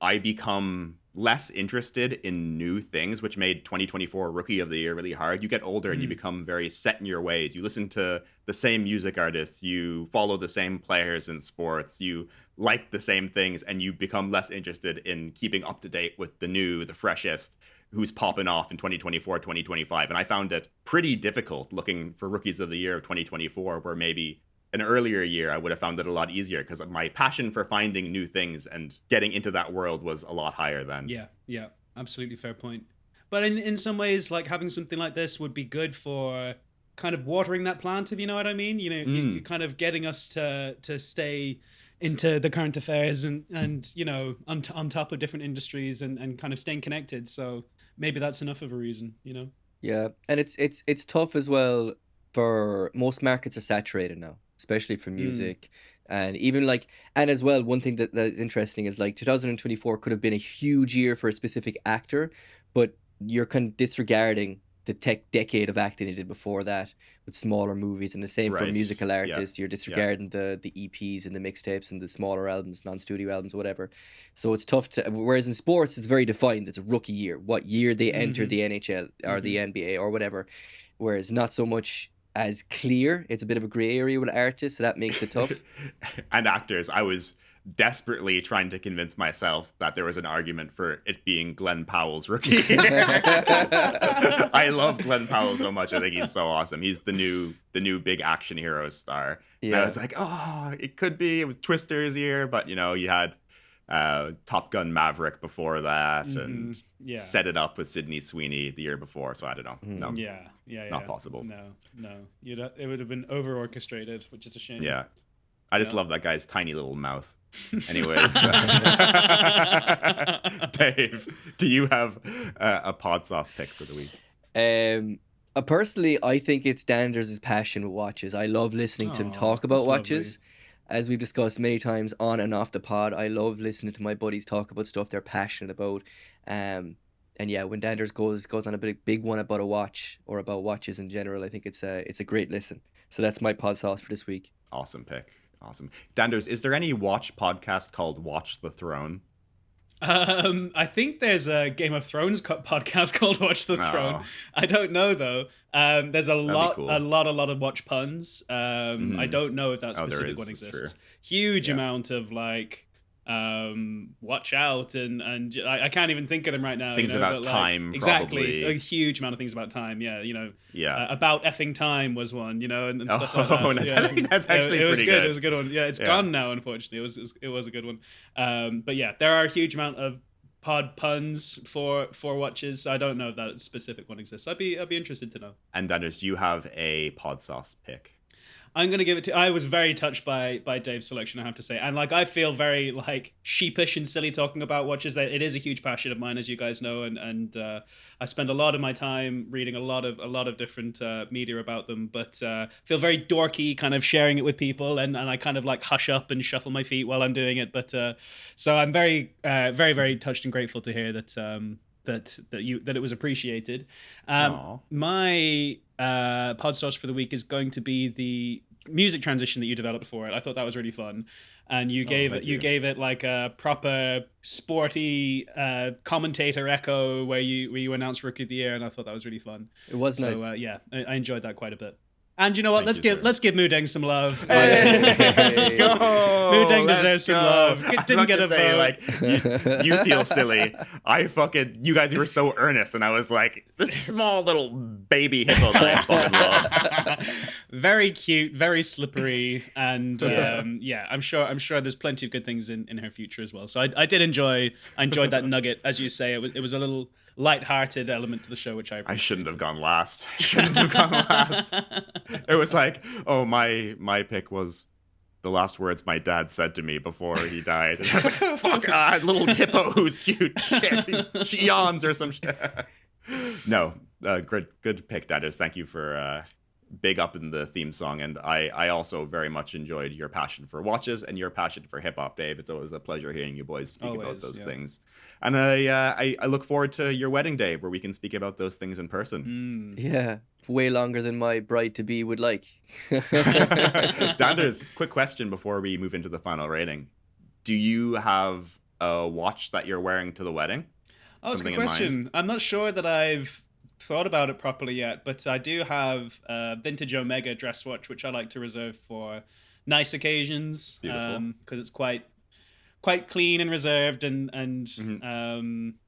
I become less interested in new things, which made 2024 Rookie of the Year really hard. You get older and you become very set in your ways. You listen to the same music artists, you follow the same players in sports, you like the same things, and you become less interested in keeping up to date with the new, the freshest, who's popping off in 2024, 2025. And I found it pretty difficult looking for Rookies of the Year of 2024, where maybe an earlier year I would have found it a lot easier because my passion for finding new things and getting into that world was a lot higher then. Yeah, absolutely fair point. But in some ways, like having something like this would be good for kind of watering that plant, if you know what I mean. You know, you're kind of getting us to stay into the current affairs and you know, on top of different industries and kind of staying connected. So maybe that's enough of a reason, you know. Yeah, and it's tough as well. For most markets are saturated now, especially for music. And even like, and as well, one thing that is interesting is like 2024 could have been a huge year for a specific actor, but you're kind of disregarding the decade of acting they did before that with smaller movies. And the same for musical artists, you're disregarding the EPs and the mixtapes and the smaller albums, non-studio albums, whatever. So it's tough to, whereas in sports, it's very defined. It's a rookie year, what year they entered the NHL or the NBA or whatever. Whereas not so much as clear. It's a bit of a gray area with artists, so that makes it tough. And actors, I was desperately trying to convince myself that there was an argument for it being Glenn Powell's Rookie. I love Glenn Powell so much. I think he's so awesome. He's the new big action hero star. Yeah. And I was like, oh, it could be. It was Twister's year, but you know, you had Top Gun Maverick before that, and Set It Up with Sydney Sweeney the year before. So I don't know. No, not possible. No, it would have been over orchestrated, which is a shame. Yeah, I just love that guy's tiny little mouth. Anyways, Dave, do you have a pod sauce pick for the week? Personally, I think it's Danders' passion with watches. I love listening to him talk about watches. Lovely. As we've discussed many times on and off the pod, I love listening to my buddies talk about stuff they're passionate about. And yeah, when Danders goes on a big one about a watch or about watches in general, I think it's a great listen. So that's my pod sauce for this week. Awesome pick. Awesome. Danders, is there any watch podcast called Watch the Throne? I think there's a Game of Thrones podcast called Watch the Throne. I don't know though. There's a lot of watch puns. I don't know if that specific one exists. Huge amount of like watch out and I can't even think of them right now. Things about time, exactly. Probably. A huge amount of things about time. Yeah, you know. Yeah. About effing time was one. You know, and stuff like that. That's actually pretty good. It was a good one. Yeah, it's gone now. Unfortunately, it was a good one. But yeah, there are a huge amount of pod puns for watches. I don't know if that specific one exists. I'd be interested to know. And Anders, do you have a pod sauce pick? I'm gonna give it to. I was very touched by Dave's selection, I have to say, and like I feel very like sheepish and silly talking about watches. That it is a huge passion of mine, as you guys know, and I spend a lot of my time reading a lot of different media about them. But feel very dorky, kind of sharing it with people, and I kind of like hush up and shuffle my feet while I'm doing it. But so I'm very very touched and grateful to hear that it was appreciated. My pod source for the week is going to be the music transition that you developed for it. I thought that was really fun, and you gave it like a proper sporty commentator echo where you announced Rookie of the Year, and I thought that was really fun. It was nice. So I enjoyed that quite a bit. And you know what? Let's give Moodeng some love. Let's go. Moodeng deserves some love. Didn't get a vote. Like, you feel silly. You guys were so earnest, and I was like, this small little baby hippo that I fucking love. Very cute, very slippery, and I'm sure there's plenty of good things in her future as well. So I enjoyed that nugget, as you say. It was a little light-hearted element to the show, which I appreciate. I shouldn't have gone last. It was like, oh, my pick was the last words my dad said to me before he died. And I was like, fuck, little hippo who's cute. Shit, she yawns or some shit. No, good pick, Daddies. Thank you for big up in the theme song, and I also very much enjoyed your passion for watches and your passion for hip-hop, Dave. It's always a pleasure hearing you boys speak about those things. And I look forward to your wedding day where we can speak about those things in person. Yeah, way longer than my bride-to-be would like. Danders, quick question before we move into the final rating. Do you have a watch that you're wearing to the wedding? Oh, that's a Something good in question. I'm not sure that I've thought about it properly yet, but I do have a vintage Omega dress watch, which I like to reserve for nice occasions. Beautiful. Because it's quite clean and reserved and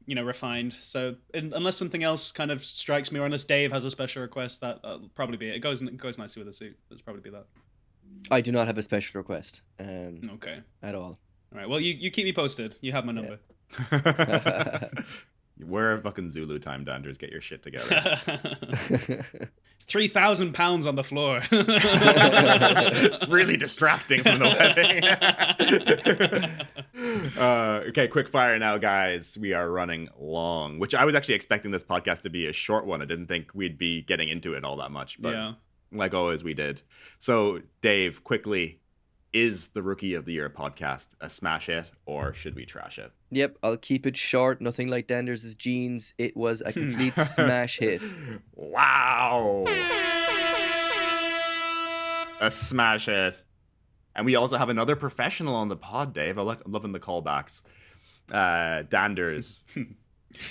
refined. So unless something else kind of strikes me, or unless Dave has a special request, that'll probably be it. It goes nicely with a suit. Let's probably be that. I do not have a special request. Okay. At all. All right. Well, you keep me posted. You have my number. We're fucking Zulu time, Danders. Get your shit together. 3,000 pounds on the floor. It's really distracting from the wedding. Okay, quick fire now, guys. We are running long, which I was actually expecting this podcast to be a short one. I didn't think we'd be getting into it all that much, but like always, we did. So, Dave, quickly, is the Rookie of the Year podcast a smash hit, or should we trash it? Yep, I'll keep it short. Nothing like Danders' jeans. It was a complete smash hit. Wow. A smash hit. And we also have another professional on the pod, Dave. I'm loving the callbacks. Danders,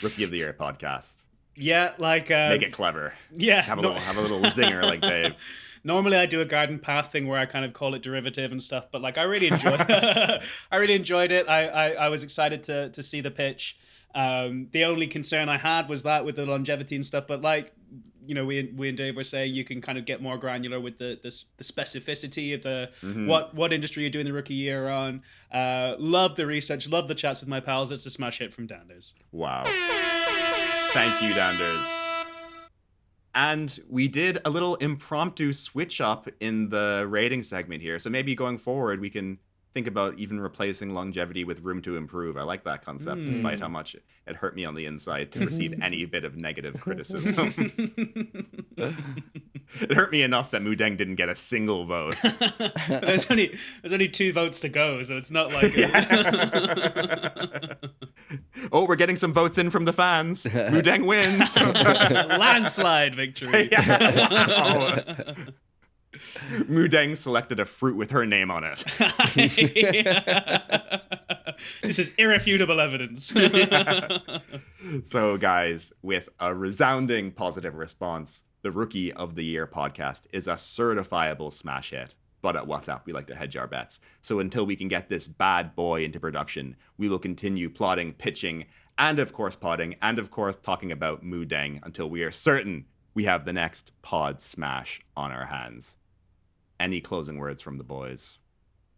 Rookie of the Year podcast. Yeah, like make it clever. Yeah, have a little zinger like Dave. Normally I do a garden path thing where I kind of call it derivative and stuff, but like I really enjoyed it. I was excited to see the pitch. The only concern I had was that with the longevity and stuff, but like, you know, we and Dave were saying you can kind of get more granular with the specificity of the what industry you're doing the rookie year on. Love the research, love the chats with my pals. It's a smash hit from Danders. Wow. Thank you, Danders. And we did a little impromptu switch up in the rating segment here. So maybe going forward, we can think about even replacing longevity with room to improve. I like that concept, despite how much it hurt me on the inside to receive any bit of negative criticism. It hurt me enough that Mudeng didn't get a single vote. There's only 2 votes to go, so it's not like... Oh, we're getting some votes in from the fans. Mudeng wins. Landslide victory. Wow. Mudeng selected a fruit with her name on it. This is irrefutable evidence. So, guys, with a resounding positive response, the Rookie of the Year podcast is a certifiable smash hit. But at WSSAP, we like to hedge our bets. So until we can get this bad boy into production, we will continue plotting, pitching, and of course podding, and of course talking about Mudeng until we are certain we have the next pod smash on our hands. Any closing words from the boys?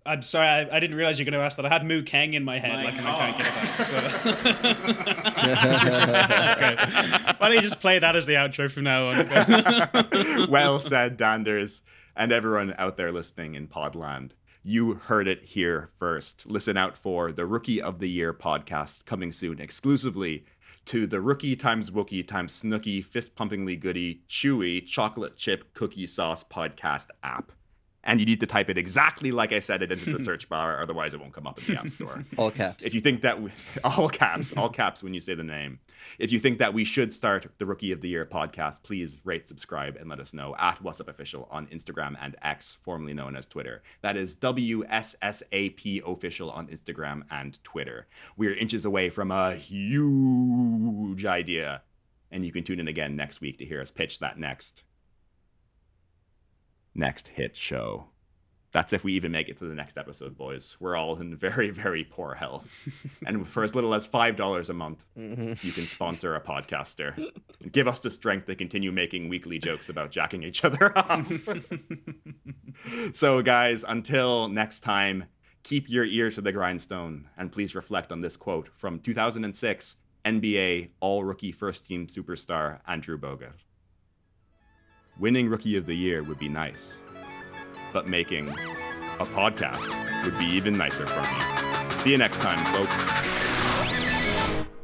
I'm sorry, I didn't realize you were going to ask that. I had Mu Kang in my head, I can't get it out. So. Okay. Why don't you just play that as the outro from now on? Well said, Danders. And everyone out there listening in Podland, you heard it here first. Listen out for the Rookie of the Year podcast coming soon exclusively to the Rookie times Wookie times Snooky fist-pumpingly goody chewy chocolate chip cookie sauce podcast app. And you need to type it exactly like I said it into the search bar, otherwise it won't come up in the App Store. All caps. If you think that all caps when you say the name. If you think that we should start the Rookie of the Year podcast, please rate, subscribe, and let us know at WSSAP Official on Instagram and X, formerly known as Twitter. That is WSSAP Official on Instagram and Twitter. We are inches away from a huge idea, and you can tune in again next week to hear us pitch that next hit show. That's if we even make it to the next episode, boys. We're all in very, very poor health. And for as little as $5 a month, you can sponsor a podcaster and give us the strength to continue making weekly jokes about jacking each other off. So, guys, until next time, keep your ear to the grindstone and please reflect on this quote from 2006 NBA All-Rookie First-Team Superstar Andrew Bogut. Winning Rookie of the Year would be nice, but making a podcast would be even nicer for me. See you next time, folks.